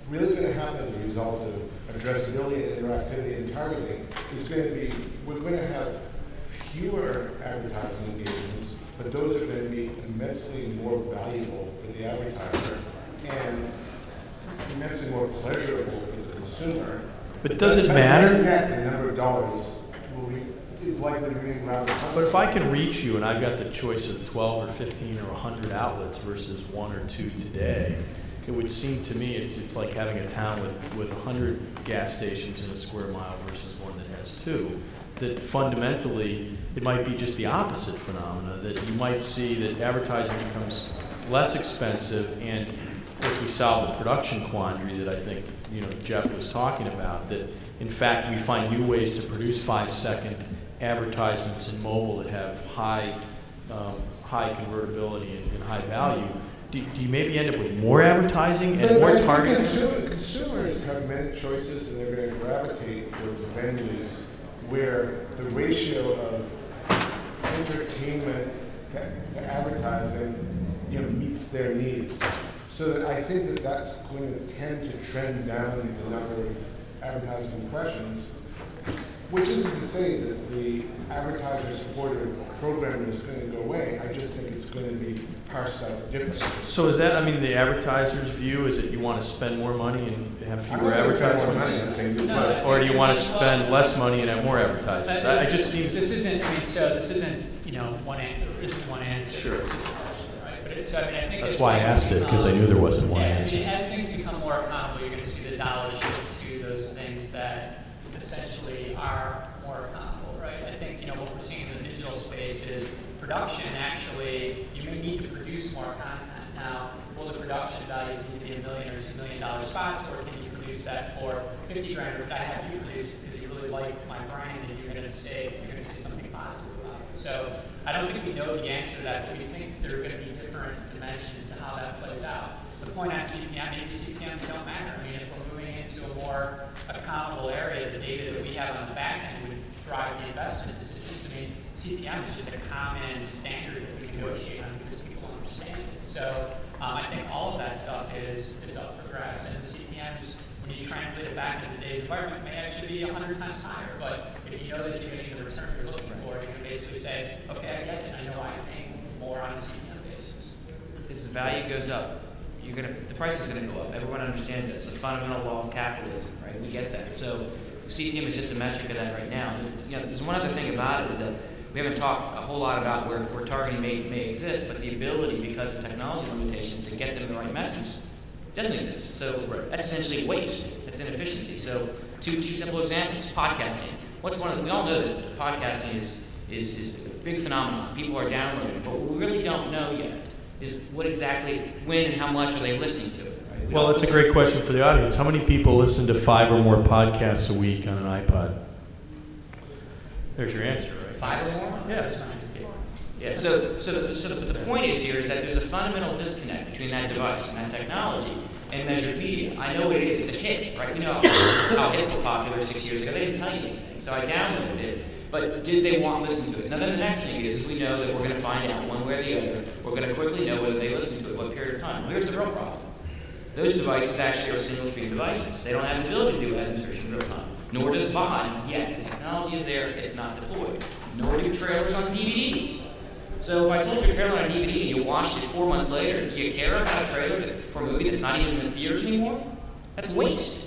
really going to happen as a result of addressability and interactivity and targeting is going to be, we're going to have fewer advertising engagements, but those are going to be immensely more valuable for the advertiser and immensely more pleasurable for the consumer. But does it matter? Net, the number of dollars is likely to be around. But if I can reach you and I've got the choice of 12 or 15 or 100 outlets versus 1 or 2 today, it would seem to me it's like having a town with 100 gas stations in a square mile versus one that has 2. That fundamentally, it might be just the opposite phenomena, that you might see that advertising becomes less expensive, and if we solve the production quandary that I think Jeff was talking about, that in fact we find new ways to produce 5-second advertisements in mobile that have high convertibility and high value. Do you maybe end up with more advertising and more targeting? Consumers have many choices, and they're going to gravitate towards venues where the ratio of entertainment to advertising meets their needs. So that I think that that's going to tend to trend down the number of advertising impressions, which isn't to say that the advertiser-supported programming is going to go away. I just think it's going to be parsed out differently. So is that, the advertiser's view is that you want to spend more money and have fewer advertisements? Or do you want to spend less money and have more advertisements? I just seems... This isn't one answer. Sure. So, I think that's why I asked it, because I knew there wasn't one answer. As things become more accountable, you're going to see the dollars shift to those things that essentially are more accountable, right? I think what we're seeing in the digital space is production. Actually, you may need to produce more content. Now, will the production values need to be $1 million or $2 million spots, or can you produce that for $50 grand? Or can I have you produce because you really like my brand and you're going to say something positive about it? So I don't think we know the answer to that, but we think there are going to be different dimensions to how that plays out. The point on CPM, maybe CPMs don't matter. If we're moving into a more accountable area, the data that we have on the back end would drive the investment decisions. CPM is just a common standard that we negotiate on because people understand it. So I think all of that stuff is up for grabs. And the CPMs, when you translate it back into today's environment, may actually be 100 times higher. But if you know that you're getting the return you're looking for, you can basically say, okay, I get it. I know I'm paying more on a CPM basis. As the value goes up, the price is going to go up. Everyone understands that. It's a fundamental law of capitalism, right? We get that. So CPM is just a metric of that right now. There's one other thing about it is that we haven't talked a whole lot about where targeting may exist, but the ability, because of technology limitations, to get them the right message doesn't exist. So that's essentially waste. That's inefficiency. So two simple examples. Podcasting. We all know that podcasting is a big phenomenon. People are downloading, but what we really don't know yet is what exactly, when and how much are they listening to it. Right? Well, that's a great question for the audience. How many people listen to 5 or more podcasts a week on an iPod? There's your answer, right? 5 or more? Yeah. Yeah. So the point is here is that there's a fundamental disconnect between that device and that technology and measured media. I know what it is. It's a hit, right? We know how hits were popular 6 years ago. They didn't tell you anything. So I downloaded it. But did they want to listen to it? Now then the next thing is we know that we're going to find out one way or the other. We're going to quickly know whether they listened to it, what period of time. Well, here's the real problem. Those devices actually are single stream devices. They don't have the ability to do ad insertion in real time. Nor does VOD yet. The technology is there, it's not deployed. Nor do trailers on DVDs. So if I sold your trailer on DVD and you watched it 4 months later, do you care about a trailer for a movie that's not even in theaters anymore? That's waste.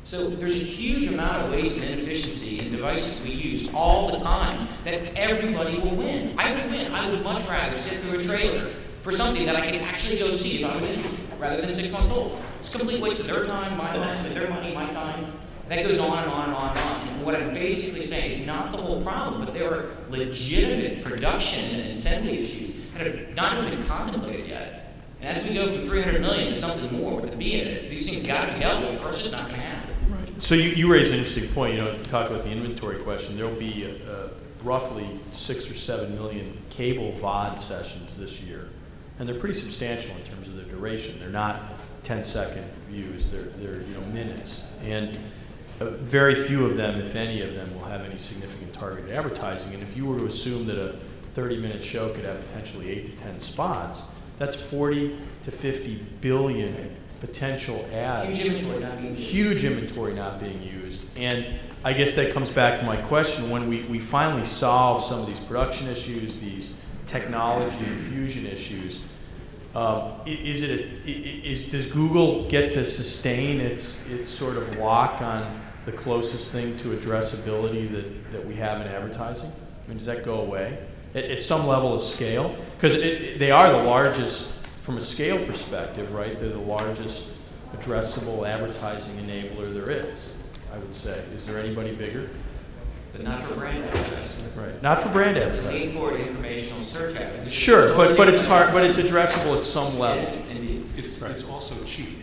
So there's a huge amount of waste and inefficiency in devices we use all the time that everybody will win. I would win. I would much rather sit through a trailer for something that I could actually go see if I was interested, rather than 6 months old. It's a complete waste of their time, my time, their money, my time. That goes on and on and on and on. And what I'm basically saying is not the whole problem, but there are legitimate production and assembly issues that have not even been contemplated yet. And as we go from 300 million to something more with the B in it, these things got to be dealt with, or it's just not going to happen. Right. So you raise an interesting point. Talk about the inventory question. There will be roughly 6 or 7 million cable VOD sessions this year, and they're pretty substantial in terms of their duration. They're not 10-second views. They're minutes, and very few of them, if any of them, will have any significant targeted advertising. And if you were to assume that a 30-minute show could have potentially 8 to 10 spots, That's 40 to 50 billion potential ads. Huge inventory not being used. Huge inventory not being used. And I guess that comes back to my question. When we finally solve some of these production issues, these technology infusion issues, does Google get to sustain its sort of lock on the closest thing to addressability that we have in advertising? I mean, does that go away at some level of scale? Because they are the largest, from a scale perspective, right? They're the largest addressable advertising enabler there is, I would say. Is there anybody bigger? But not for brand advertising. Right. Not for brand It's advertising. made for informational search advertising. Sure, but it's hard, but it's addressable at some level. Yes, indeed. It's also cheap.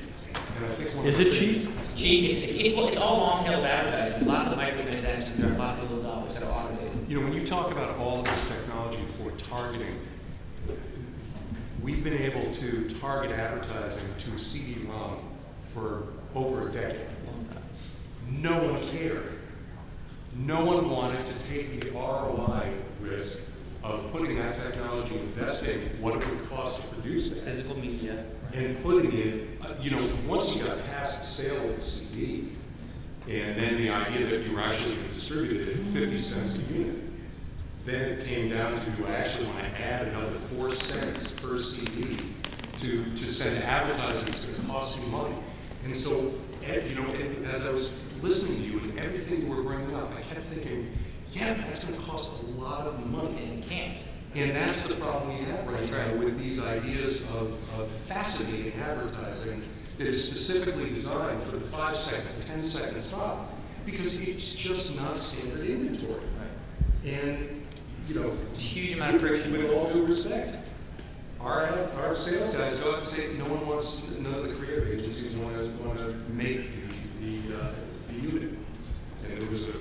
And I think one Is of the it things- cheap? Cheap. It's all long-tailed advertising. Lots of microtransactions. There are lots of little dollars that are automated. You know, when you talk about all of this technology for targeting, we've been able to target advertising to a CD-ROM for over a decade. No one cared. No one wanted to take the ROI risk of putting that technology, investing what it would cost to produce that, Physical media. and putting it, you know, once you got past the sale of the CD, and then the idea that you were actually going to distribute it at 50 cents a unit, then it came down to, do I actually want to add another 4 cents per CD to send advertising that's going to cost me money? And so, you know, as I was listening to you and everything you were bringing up, I kept thinking, yeah, but that's going to cost a lot of money. And it can't. And that's the problem we have right That's now right. with these ideas of fascinating advertising that is specifically designed for the 5-second, 10-second stop, because it's just not standard inventory. And, you know, It's a huge amount of friction. with all due respect, our sales guys go out and say none of the creative agencies want to make the unit. And there was a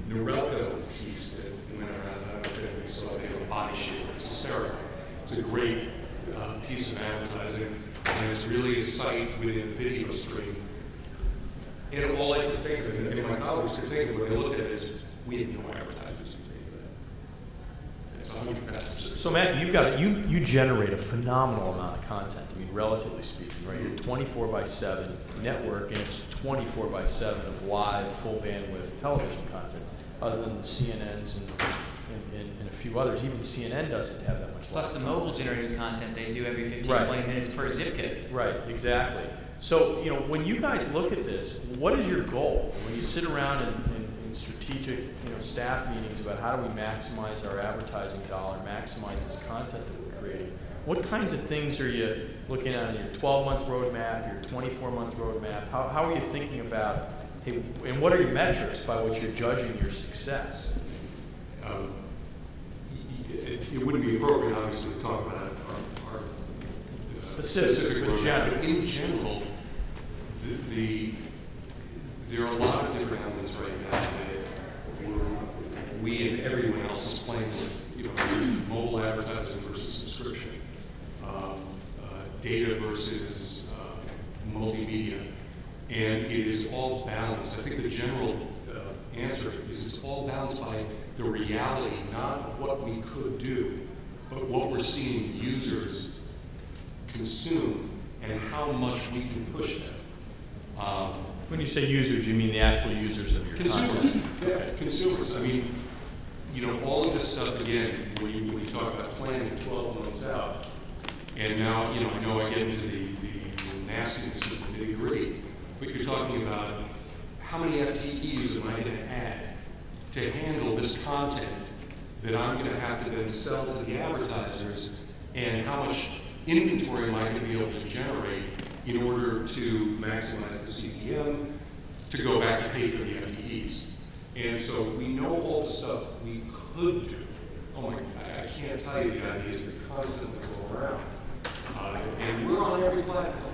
Norelco piece that went around. I don't know if anybody saw it. They have a body shield. It's hysterical. It's a great piece of advertising, and it's really a site within a video stream. And all I could think of, and my colleagues could think of when they look at it, is we have no advertisers to pay for that. It's 100%. So Matthew, you generate a phenomenal amount of content. I mean, relatively speaking, right? You're 24/7 network, and it's 24/7 of live, full bandwidth television content. Other than the CNNs and a few others, even CNN doesn't have that much. Plus the mobile generated content they do every 15, Right. 20 minutes per zip code. Right, exactly. So, you know, when you guys look at this, what is your goal? When you sit around in strategic, you know, staff meetings about how do we maximize our advertising dollar, maximize this content that we're creating, what kinds of things are you looking at in your 12-month roadmap, your 24-month roadmap? How are you thinking about, hey, and what are your metrics by which you're judging your success? It wouldn't be appropriate, obviously, to talk about our Specifics, but roadmap, general. but in general, there are a lot of different elements right now that we and everyone else is playing with. You know, mobile advertising versus subscription, data versus multimedia, and it is all balanced. I think the general answer is it's all balanced by the reality, not of what we could do, but what we're seeing users consume and how much we can push them. When you say users, you mean the actual users of your Consumers, content? yeah, consumers. I mean, you know, all of this stuff, again, when you talk about planning 12 months out, and now, you know, I know I get into the nastiness of the nitty-gritty, but you're talking about how many FTEs am I going to add to handle this content that I'm going to have to then sell to the advertisers, and how much inventory am I going to be able to generate in order to maximize the CPM, to go back to pay for the FTEs. And so we know all the stuff we could do. Oh my God, I can't tell you the ideas that constantly go around. And we're on every platform.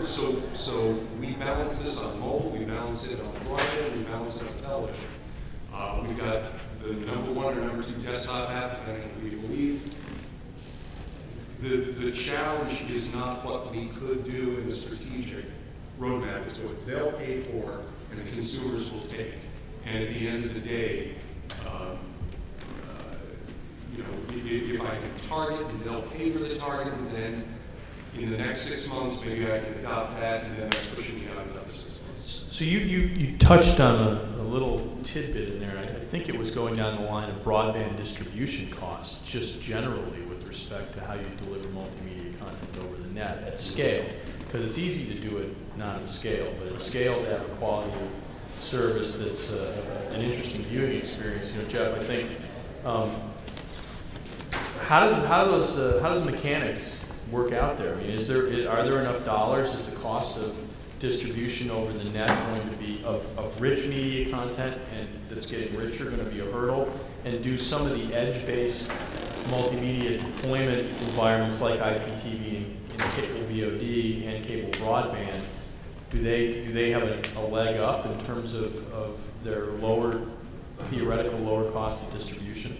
So we balance this on mobile, we balance it on broadband, we balance it on television. We've got the #1 or #2 desktop app, depending on who you believe. The challenge is not what we could do in the strategic roadmap, it's what they'll pay for and the consumers will take. And at the end of the day, you know, if I can target and they'll pay for the target, and then in the next 6 months, maybe I can adopt that, and then that's pushing me out another 6 months. So you touched on a little tidbit in there. I think it was going down the line of broadband distribution costs, just generally with respect to how you deliver multimedia content over the net at scale. Because it's easy to do it not at scale, but at scale to have a quality of service that's an interesting viewing experience. You know, Jeff, I think how does mechanics work out there? I mean, are there enough dollars? Is the cost of distribution over the net going to be of rich media content and that's getting richer going to be a hurdle? And do some of the edge-based multimedia deployment environments like IPTV and cable VOD and cable broadband, do they have a leg up in terms of their theoretical lower cost of distribution?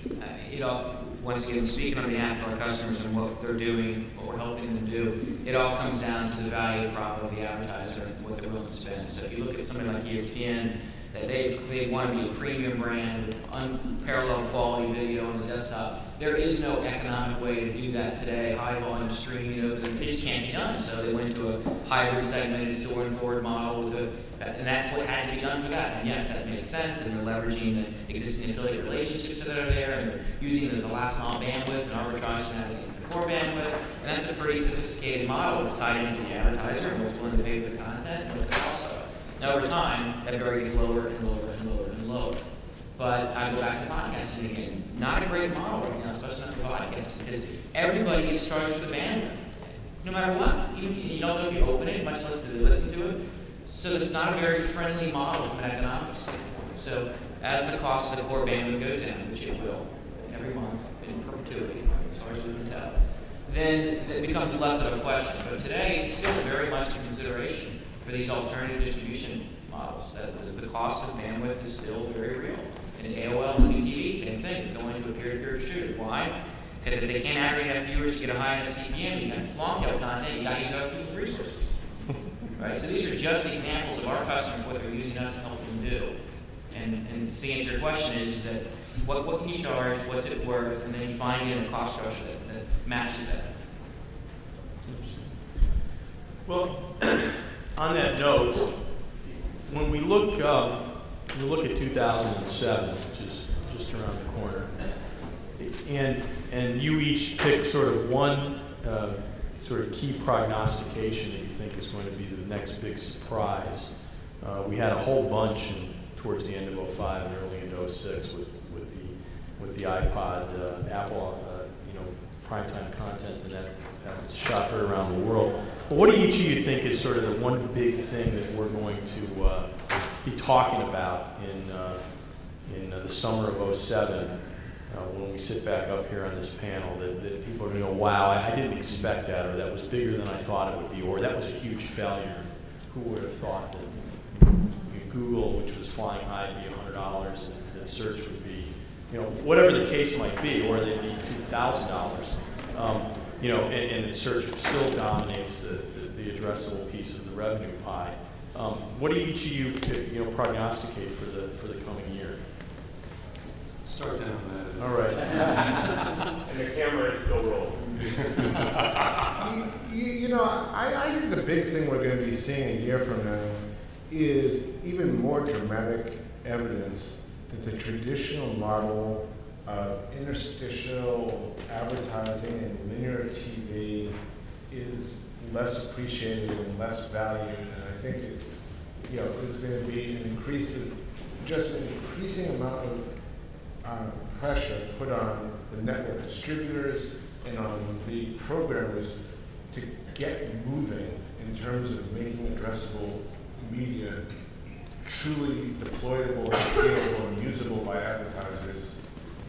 Once again, speaking on behalf of our customers and what they're doing, what we're helping them do, it all comes down to the value prop of the advertiser and what they're willing to spend. So if you look at something like ESPN, that they want to be a premium brand with unparalleled quality video on the desktop. There is no economic way to do that today. High volume streaming, it just can't be done. So they went to a hybrid segmented store and forward model and that's what had to be done for that. And yes, that makes sense. And they're leveraging the existing affiliate relationships that are there, and they're using the last mile bandwidth and arbitraging that against the core bandwidth. And that's a pretty sophisticated model. It's tied into the advertiser and what's willing to pay for the content and what the costs are. Now, over time, that varies lower and lower and lower and lower. But I go back to podcasting again. Not a great model right now, especially not for podcasting, because everybody gets charged for the bandwidth, no matter what. You don't know if you open it, much less do they listen to it. So it's not a very friendly model from an economic standpoint. So as the cost of the core bandwidth goes down, which it will, every month in perpetuity, as far as we can tell, then it becomes less of a question. But today, it's still very much a consideration for these alternative distribution models. That the cost of bandwidth is still very real. And AOL and DTV, same thing, going into a peer-to-peer distributor. Why? Because if they can't aggregate enough viewers to get a high enough CPM, you got long-tail content, you got to use other people's resources. Right? So these are just examples of our customers, what they're using us to help them do. And to answer your question is that what can you charge, what's it worth, and then you find it in a cost structure that matches that. Well, on that note, when we look at 2007, which is just around the corner, and you each pick sort of one sort of key prognostication that you think is going to be the next big surprise. We had a whole bunch towards the end of 05 and early into 06 with the iPod, Apple, primetime content, and that shot heard around the world. But what do each of you think is sort of the one big thing that we're going to be talking about in the summer of 07 when we sit back up here on this panel that people are going to go, wow, I didn't expect that, or that was bigger than I thought it would be, or that was a huge failure. Who would have thought that Google, which was flying high, would be $100, and that search would be, whatever the case might be, or they'd be $2,000. And the search still dominates the addressable piece of the revenue pie. What do each of you, prognosticate for the coming year? Start down that. All right. And the camera is still rolling. I think the big thing we're going to be seeing a year from now is even more dramatic evidence that the traditional model of interstitial advertising and linear TV is less appreciated and less valued. And I think it's going to be an increasing amount of pressure put on the network distributors and on the programmers to get moving in terms of making addressable media truly deployable and scalable and usable by advertisers,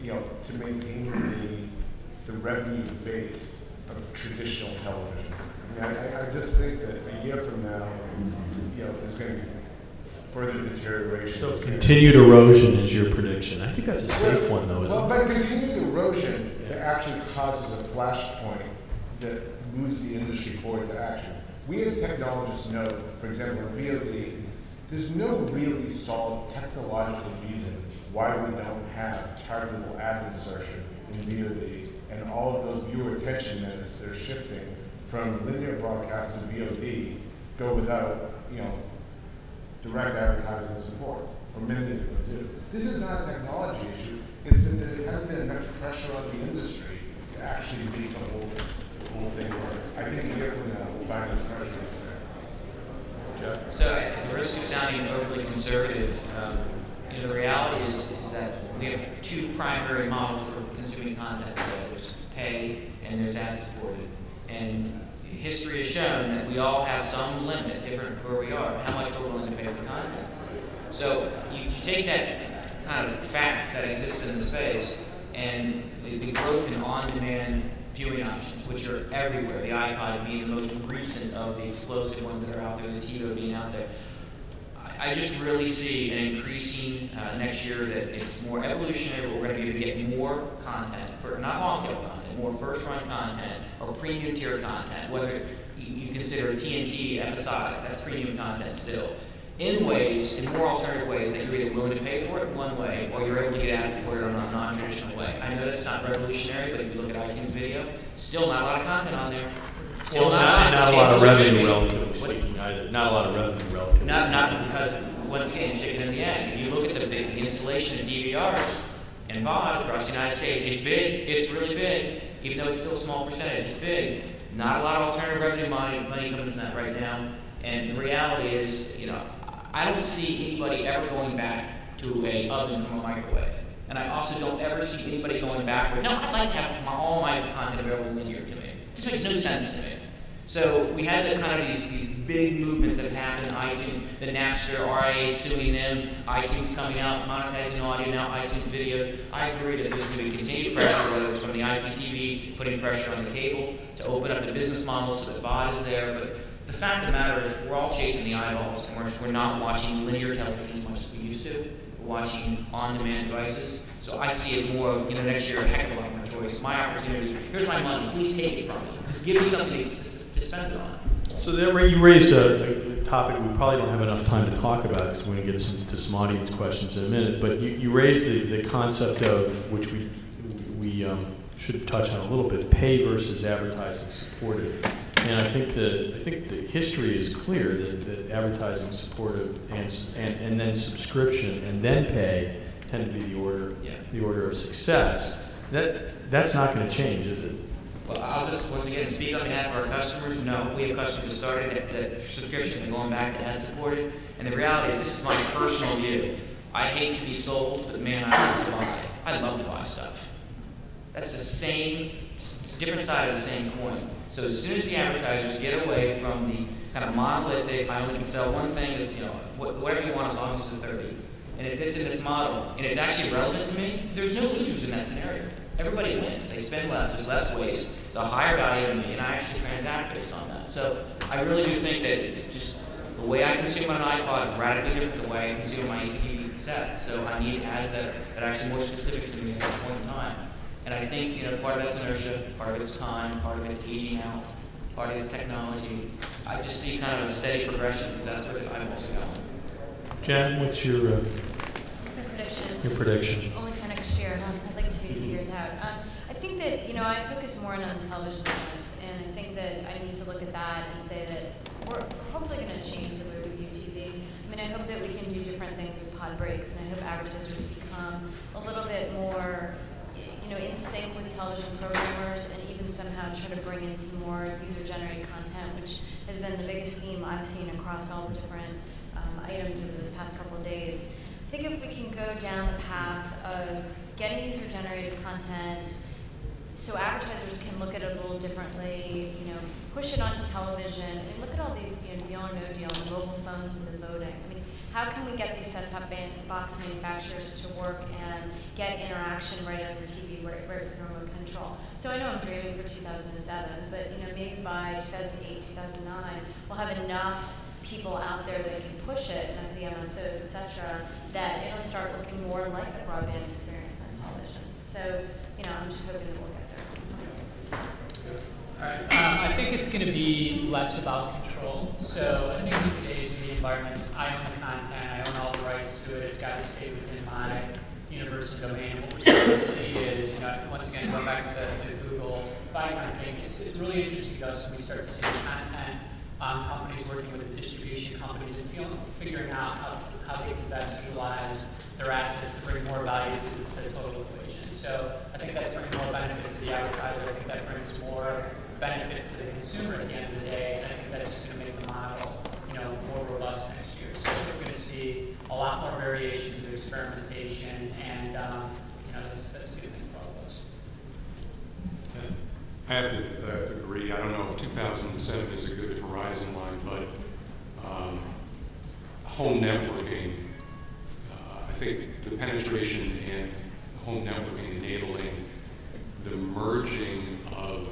to maintain the revenue base of traditional television. I just think that a year from now, there's going to be further deterioration. So continued erosion is your prediction. I think that's a safe one, though, isn't it? But continued erosion that actually causes a flashpoint that moves the industry forward to action. We as technologists know, for example, in VOD, there's no really solid technological reason why we don't have targetable ad insertion in VOD and all of those viewer attention minutes they're shifting from linear broadcast to VOD go without, direct advertising support, or many of them do. This is not a technology issue. It's that there hasn't been enough pressure on the industry to actually make the whole thing work. I think a year from now we'll find the pressure is there. Jeff? So at the risk of sounding overly conservative, the reality is that we have two primary models for consuming content today. There's pay and there's ad-supported. And history has shown that we all have some limit, different where we are, how much we're willing to pay for content. So you take that kind of fact that exists in the space and the growth in on-demand viewing options, which are everywhere, the iPod being the most recent of the explosive ones that are out there, the TiVo being out there. I just really see an increasing next year that it's more evolutionary, but we're going to be able to get more content, for not long-tail content, more first-run content or premium tier content, whether you consider TNT episodic, that's premium content still, in more alternative ways that you're either willing to pay for it one way or you're able to get ad-supported on a non-traditional way. I know that's not revolutionary, but if you look at iTunes Video, still not a lot of content on there. Still not a lot of revenue, relatively speaking, either. Not a lot of revenue, relatively Not because, once again, chicken and the egg. If you look at the big installation of DVRs and VOD across the United States, it's big, it's really big, even though it's still a small percentage, it's big. Not a lot of alternative revenue money coming from that right now. And the reality is, I don't see anybody ever going back to an oven from a microwave. And I also don't ever see anybody going backward. No, I'd like to have all my content available linear to me. It just makes no sense to me. So we had the kind of these big movements that have happened, iTunes, the Napster, RIA suing them, iTunes coming out, monetizing audio, now iTunes Video. I agree that there's going to be continued pressure, whether it's from the IPTV, putting pressure on the cable, to open up the business model so that VOD is there. But the fact of the matter is we're all chasing the eyeballs, and we're not watching linear television as much as we used to. We're watching on-demand devices. So I see it more of, next year, a heck of a lot more choice. My opportunity, here's my money, please take it from me. Just give me something to spend it on. So you raised a topic we probably don't have enough time to talk about because we're going to get to some audience questions in a minute. But you raised the concept of, which we should touch on a little bit, pay versus advertising supported. And I think the history is clear that advertising supported and then subscription and then pay tend to be the order of success. That's not going to change, is it? Well, I'll just once again speak on behalf of our customers. No, we have customers that started at subscription and going back to ad-supported. And the reality is, this is my personal view. I hate to be sold, but man, I love to buy. I love to buy stuff. That's the same, different side of the same coin. So as soon as the advertisers get away from the kind of monolithic, I only can sell one thing, is whatever you want as long as it's a 30. And it fits in this model, and it's actually relevant to me, there's no losers in that scenario. Everybody wins. They spend less, there's less waste, it's a higher value to me, and I actually transact based on that. So I really do think that just the way I consume on an iPod is radically different than the way I consume my HTTP set. So I need ads that are actually more specific to me at that point in time. And I think part of that's inertia, part of it's time, part of it's aging out, part of it's technology. I just see kind of a steady progression because that's where the eyeballs are going. Jen, what's your prediction? Only for next year. I'd like to be a few years out. I think that, I focus more on the television business, and I think that I need to look at that and say that we're hopefully going to change the way we view TV. I mean, I hope that we can do different things with pod breaks, and I hope advertisers become a little bit more, in sync with television programmers, and even somehow try to bring in some more user-generated content, which has been the biggest theme I've seen across all the different items over this past couple of days. I think if we can go down the path of getting user-generated content so advertisers can look at it a little differently, push it onto television, and look at all these, deal or no deal, the mobile phones and the voting. I mean, how can we get these set-top box manufacturers to work and get interaction right on your TV, right with remote control? So I know I'm dreaming for 2007, but maybe by 2008, 2009, we'll have enough people out there that can push it, like the MSOs, etc., that it'll start looking more like a broadband experience on television. So, I'm just hoping that we'll get there at some point. All right. I think it's going to be less about control. So I think these days in the environment, I own the content, I own all the rights to it. It's got to stay within my universal domain. And what we're starting to see is, once again, going back to the Google background thing, it's really interesting to us when we start to see content companies working with the distribution companies and figuring out how they can best utilize their assets to bring more value to the total equation. So I think that's bringing more benefit to the advertiser. I think that brings more benefit to the consumer at the end of the day. And I think that's just going to make the model, more robust next year. So we're going to see a lot more variations of experimentation, and that's a good thing for all of us. I have to agree. I don't know if 2007 is a good horizon line, but home networking, I think the penetration in home networking enabling the merging of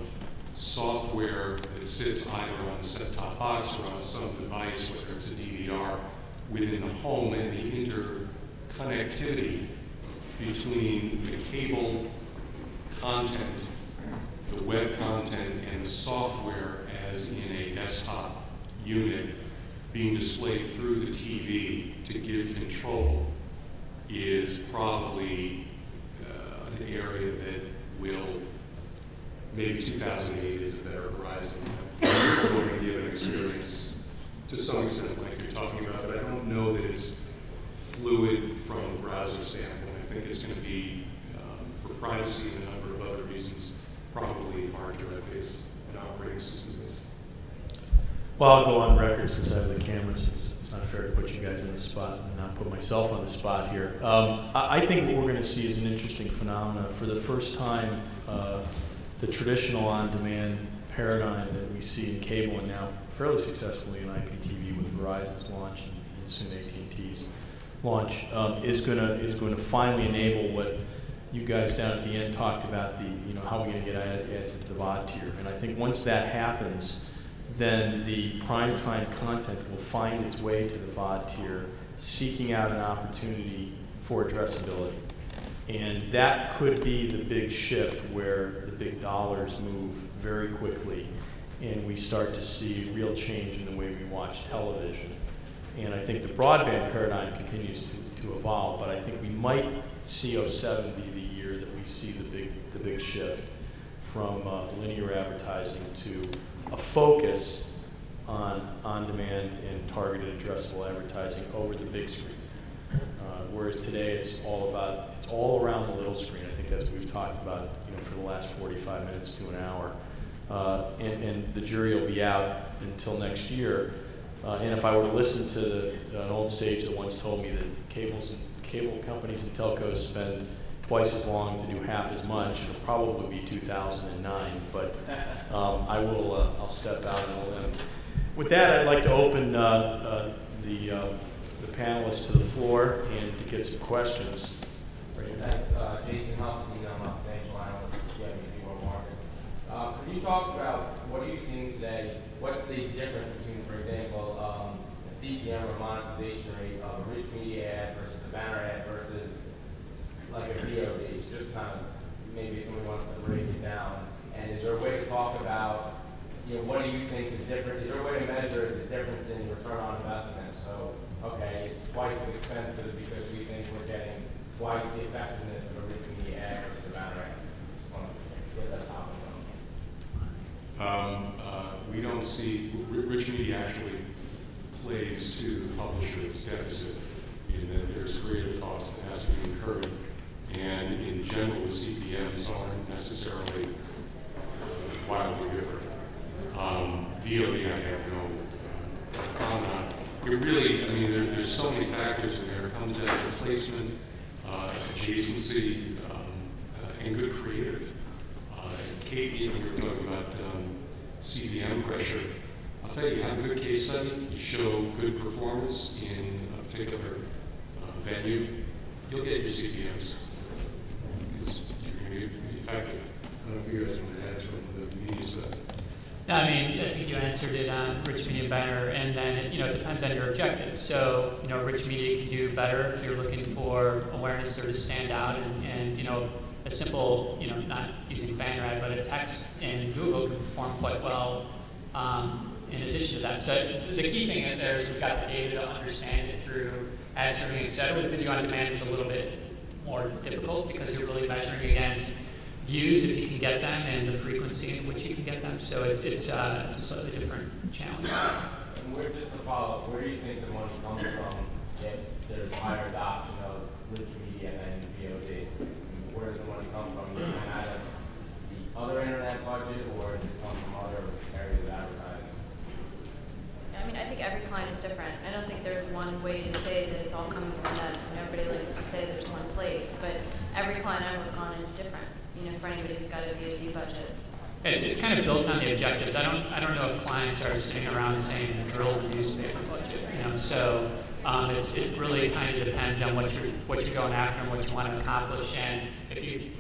software that sits either on a set-top box or on some device, whether it's a DVR, within the home, and the interconnectivity between the cable content, the web content, and the software as in a desktop unit being displayed through the TV to give control is probably an area that will, maybe 2008 is a better horizon. We're going to give an experience to some extent like you're talking about, but I don't know that it's fluid from a browser standpoint. I think it's going to be, for privacy and a number of other reasons, probably hard drive-based and operating system-based. Well, I'll go on record since I have the cameras. It's not fair to put you guys on the spot and not put myself on the spot here. I think what we're going to see is an interesting phenomenon. For the first time, the traditional on-demand paradigm that we see in cable and now fairly successfully in IPTV with Verizon's launch and soon AT&T's launch is going to finally enable what you guys down at the end talked about, how we're going to get ads into the VOD tier. And I think once that happens, then the primetime content will find its way to the VOD tier, seeking out an opportunity for addressability. And that could be the big shift where the big dollars move very quickly and we start to see real change in the way we watch television. And I think the broadband paradigm continues to evolve, but I think we might see 07 be the year that we see the big shift from linear advertising to a focus on on-demand and targeted addressable advertising over the big screen. Whereas today it's all around the little screen. I think that's what we've talked about, for the last 45 minutes to an hour. And the jury will be out until next year. And if I were to listen to an old sage that once told me that cable companies and telcos spend twice as long to do half as much, it'll probably be 2009. But I'll step out on a limb. With that, I'd like to open the panelists to the floor and to get some questions. Thanks. Jason Huffman, I'm a financial analyst at CIBC World Markets. Can you talk about what are you seeing today? What's the difference between, for example, a CPM or monetization rate of a rich media ad versus a banner ad versus like a VOD? Just kind of maybe somebody wants to break it down. And is there a way to talk about, what do you think the difference? Is there a way to measure the difference in return on investment? So, okay, it's twice as expensive because we think we're getting twice the effectiveness of a rich media ad versus a banner ad. Just want to get that topic on. We don't see, rich media actually plays to the publisher's deficit in that there's creative cost that has to be incurred. And in general, the CPMs aren't necessarily wildly different. VOD, I have no comment on. It really, there's so many factors in there. It comes down to placement, adjacency, and good creative. Katie, we were talking about CPM pressure. I'll tell you, you have a good case study, you show good performance in a particular venue, you'll get your CPMs because you're going to be effective. I don't know if you guys want to add from the media side. I think you answered it on rich media and banner, and then it depends on your objective. So rich media can do better if you're looking for awareness or to stand out, and a simple not using banner ad, but a text in Google can perform quite well. In addition to that, so the key thing there is we've got the data to understand it through ad serving, et cetera. With video on demand, it's a little bit more difficult because you're really measuring against views if you can get them and the frequency in which you can get them. So it's a slightly different challenge. And just to follow up, where do you think the money comes from if there's higher adoption of rich media and VOD? Where does the money come from? Is it out of the other internet budget, or does it come from other areas of advertising? I mean, I think every client is different. I don't think there's one way to say that it's all coming from us, and everybody likes to say there's one place, but every client I work on is different, you know, for anybody who's got a VOD budget. It's kind of built on the objectives. I don't know if clients are sitting around saying drill the newspaper budget, you know, so it really kind of depends on what you're going after and what you want to accomplish. And if you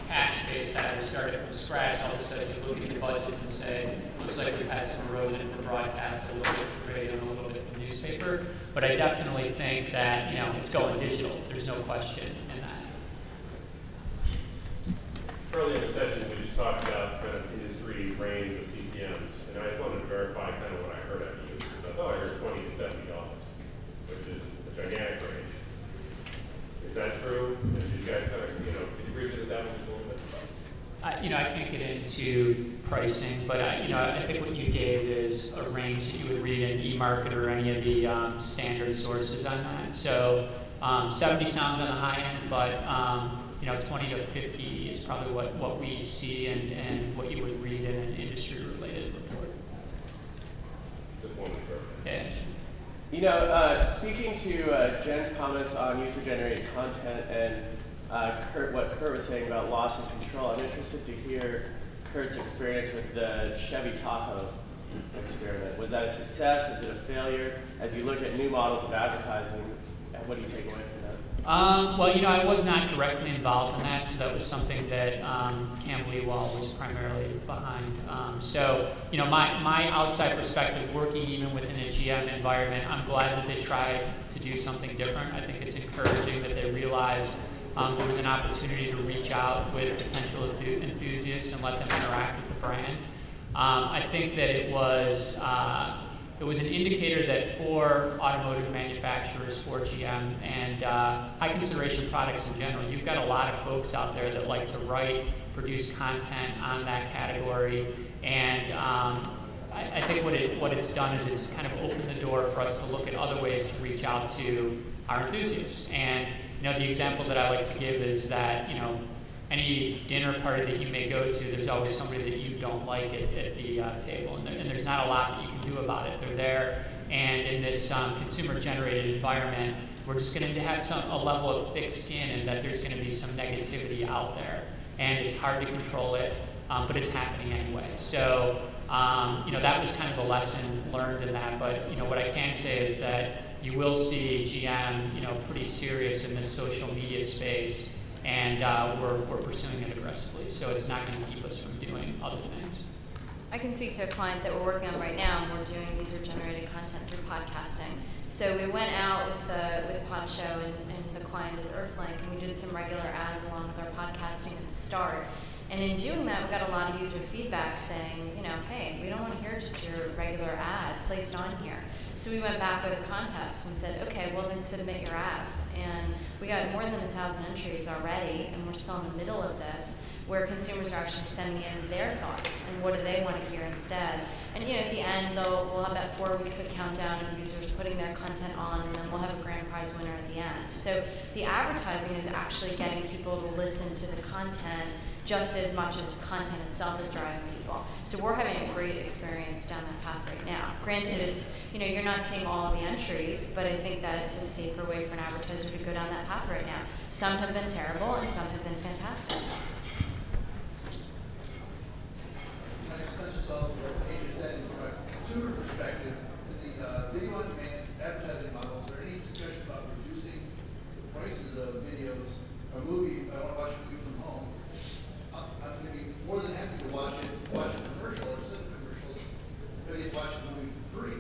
task-based that or started from scratch, all of a sudden you look at your budgets and say, looks like we've had some erosion for broadcast, a little bit for radio, and a little bit for newspaper. But I definitely think that it's going digital. There's no question in that. Earlier in the session, we just talked about kind of industry range of CPMs, and I just wanted to verify kind of what I heard out of you. I thought I heard $20 to $70, which is a gigantic range. Is that true? And did you guys kind of, could you revisit that one just a little bit? I can't get into pricing, but I think what you gave is a range that you would read in eMarket or any of the standard sources on that. So 70 sounds on the high end, but 20 to 50 is probably what we see and what you would read in an industry-related report. Just one Yeah. Speaking to Jen's comments on user-generated content and what Kurt was saying about loss of control, I'm interested to hear Kurt's experience with the Chevy Tahoe experiment. Was that a success? Was it a failure? As you look at new models of advertising, what do you take away from that? Well, I was not directly involved in that, so that was something that Cam Leewald was primarily behind. My outside perspective, working even within a GM environment, I'm glad that they tried to do something different. I think it's encouraging that they realized there was an opportunity to reach out with potential enthusiasts and let them interact with the brand. I think that it was an indicator that for automotive manufacturers, for GM, and high consideration products in general, you've got a lot of folks out there that like to write, produce content on that category, and I think what it's done is it's kind of opened the door for us to look at other ways to reach out to our enthusiasts. And the example that I like to give is that any dinner party that you may go to, there's always somebody that you don't like at the table, and there's not a lot that you can do about it. They're there, and in this consumer-generated environment, we're just going to have a level of thick skin, and that there's going to be some negativity out there, and it's hard to control it, but it's happening anyway. So, that was kind of a lesson learned in that. But what I can say is that you will see GM, pretty serious in this social media space. And we're pursuing it aggressively, so it's not going to keep us from doing other things. I can speak to a client that we're working on right now, and we're doing user-generated content through podcasting. So we went out with Pod Show, and the client is Earthlink, and we did some regular ads along with our podcasting at the start. And in doing that, we got a lot of user feedback saying, hey, we don't want to hear just your regular ad placed on here. So we went back with a contest and said, okay, well then submit your ads. And we got more than 1,000 entries already, and we're still in the middle of this, where consumers are actually sending in their thoughts and what do they want to hear instead. And at the end, we'll have that 4 weeks of countdown of users putting their content on, and then we'll have a grand prize winner at the end. So the advertising is actually getting people to listen to the content just as much as the content itself is driving people. So we're having a great experience down that path right now. Granted, it's, you're not seeing all of the entries, but I think that it's a safer way for an advertiser to go down that path right now. Some have been terrible, and some have been fantastic. My next question is also what Paige said from a consumer perspective, in the video on demand advertising models, is there any discussion about reducing the prices of videos? A movie, I want to watch a movie from home. I'm going to be more than happy to watch a commercial or some commercials, but I get to watch the movie for free.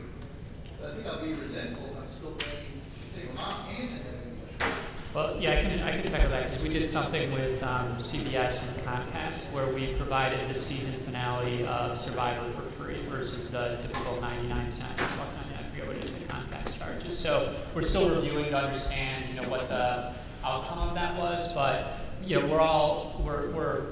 But I think I'll be resentful. I'm still paying the same amount and having much. Well, yeah, I can tackle that because we did something with CBS and Comcast where we provided the season finale of Survivor for free versus the typical 99 cents. I forget what it is that Comcast charges. So we're still reviewing to understand, what the outcome of that was, but we're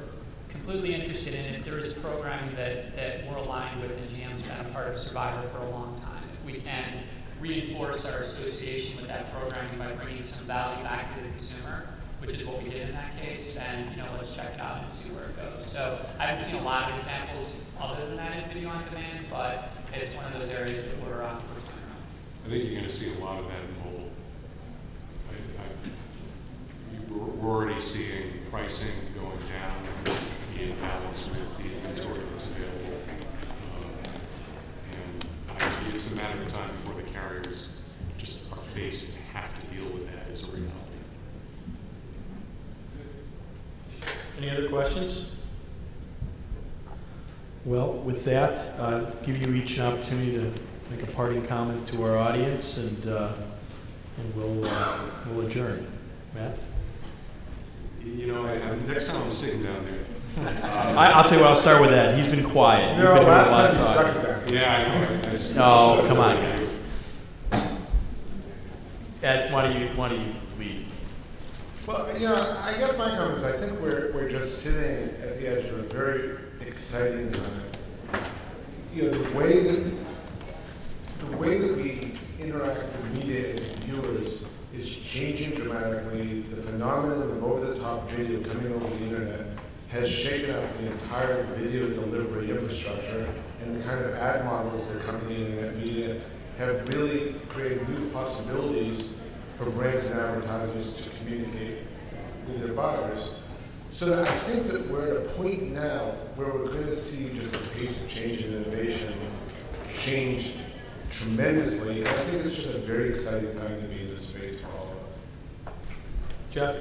completely interested in it. There is programming that we're aligned with, and GM's been a part of Survivor for a long time. If we can reinforce our association with that programming by bringing some value back to the consumer, which is what we did in that case, then let's check it out and see where it goes. So I haven't seen a lot of examples other than that in video on demand, but it's one of those areas that we're pursuing. I think you're going to see a lot of that in mobile. We're already seeing pricing going down and the imbalance with the inventory that's available. And it's a matter of time before the carriers just are faced and have to deal with that as a reality. Any other questions? Well, with that, I'll give you each an opportunity to make a parting comment to our audience, and we'll adjourn. Matt? Next time I'm sitting down there. I'll tell you what, I'll start with Ed. He's been quiet. You've been doing a lot of talking. Yeah, I know. Oh, come on, guys. Ed, why do you lead? Well, I guess my comment is I think we're just sitting at the edge of a very exciting time. The way that we interact with media and viewers is changing dramatically. The phenomenon of over-the-top video coming over the internet has shaken up the entire video delivery infrastructure, and the kind of ad models that accompany that media have really created new possibilities for brands and advertisers to communicate with their buyers. So that I think that we're at a point now where we're going to see just the pace of change and innovation change tremendously, and I think it's just a very exciting time to be in this space for all of us. Jeff?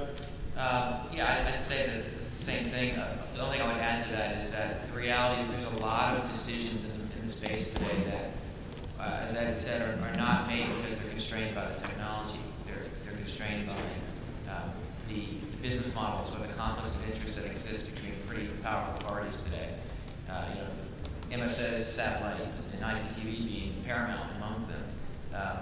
I'd say the same thing. The only thing I would add to that is that the reality is there's a lot of decisions in the space today that, as Ed said, are not made because they're constrained by the technology. They're constrained by the business models or the conflicts of interest that exist between pretty powerful parties today. MSOs, satellite, and IPTV being paramount among them,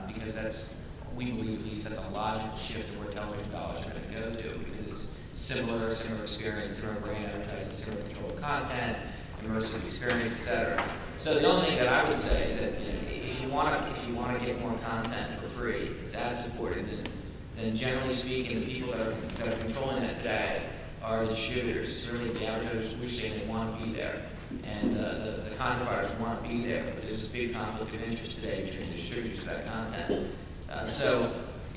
because we believe at least that's a logical shift of where television dollars are going to go to, because it's similar experience, similar brand advertising, similar control of content, immersive experience, etc. So the only thing that I would say is that if you want to get more content for free, it's ad supported, then generally speaking, the people that are controlling that today are the distributors. It's really the advertisers wishing they want to be there, and the content providers want to be there. But there's this big conflict of interest today between the distributors of that content. So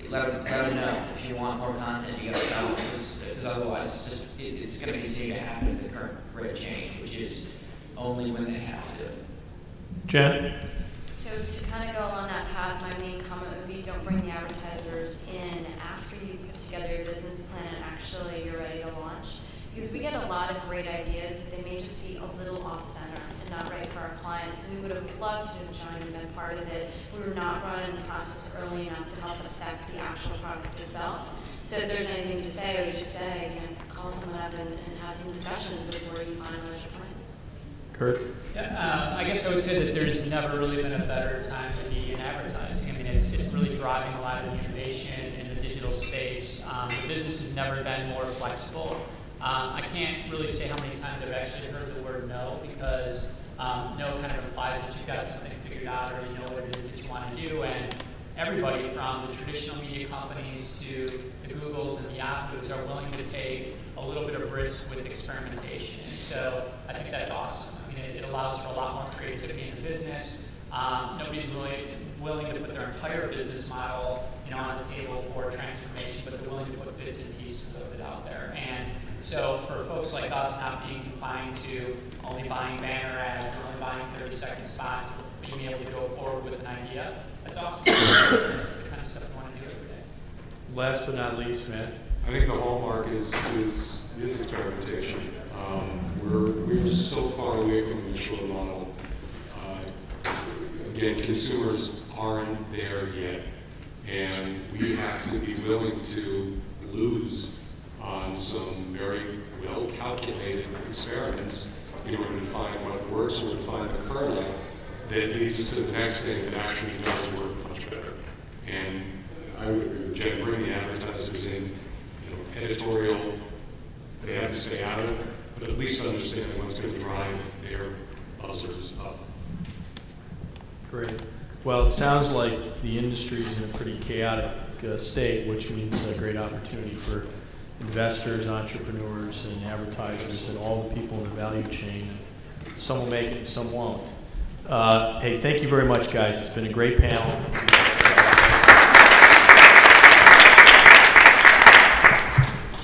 let them know if you want more content, you got to sell it, because otherwise it's going to continue to happen at the current rate of change, which is only when they have to. Jen? So to kind of go along that path, my main comment would be don't bring the advertisers in after you put together your business plan and actually you're ready to launch. Because we get a lot of great ideas, but they may just be a little off-center and not right for our clients. And we would have loved to have joined and been part of it. We were not brought in the process early enough to help affect the actual product itself. So if there's anything to say, I would just say, call someone up and have some discussions before you finalize your plans. Kurt? Yeah, I guess I would say that there's never really been a better time to be in advertising. I mean, it's really driving a lot of the innovation in the digital space. The business has never been more flexible. I can't really say how many times I've actually heard the word no, because no kind of implies that you've got something figured out or you know what it is that you want to do. And everybody from the traditional media companies to the Googles and the Yahoos are willing to take a little bit of risk with experimentation. And so I think that's awesome. I mean, it allows for a lot more creativity in the business. Nobody's really willing to put their entire business model on the table for transformation, but they're willing to put bits and pieces of it out there. And so for folks like us not being confined to only buying banner ads or only buying 30-second spots, but being able to go forward with an idea, that's awesome. That's the kind of stuff we want to do every day. Last but not least, Matt. I think the hallmark is experimentation. We're so far away from the mature model. Again, consumers aren't there yet, and we have to be willing to lose on some very well-calculated experiments in order to find what works or to find the kernel that leads us to the next thing that actually does work much better. And I would agree with Jen, bring the advertisers in, editorial they have to stay out of, but at least understand what's going to drive their buzzers up. Great. Well, it sounds like the industry is in a pretty chaotic state, which means a great opportunity for investors, entrepreneurs, and advertisers, and all the people in the value chain. Some will make it and some won't. Hey, thank you very much, guys. It's been a great panel.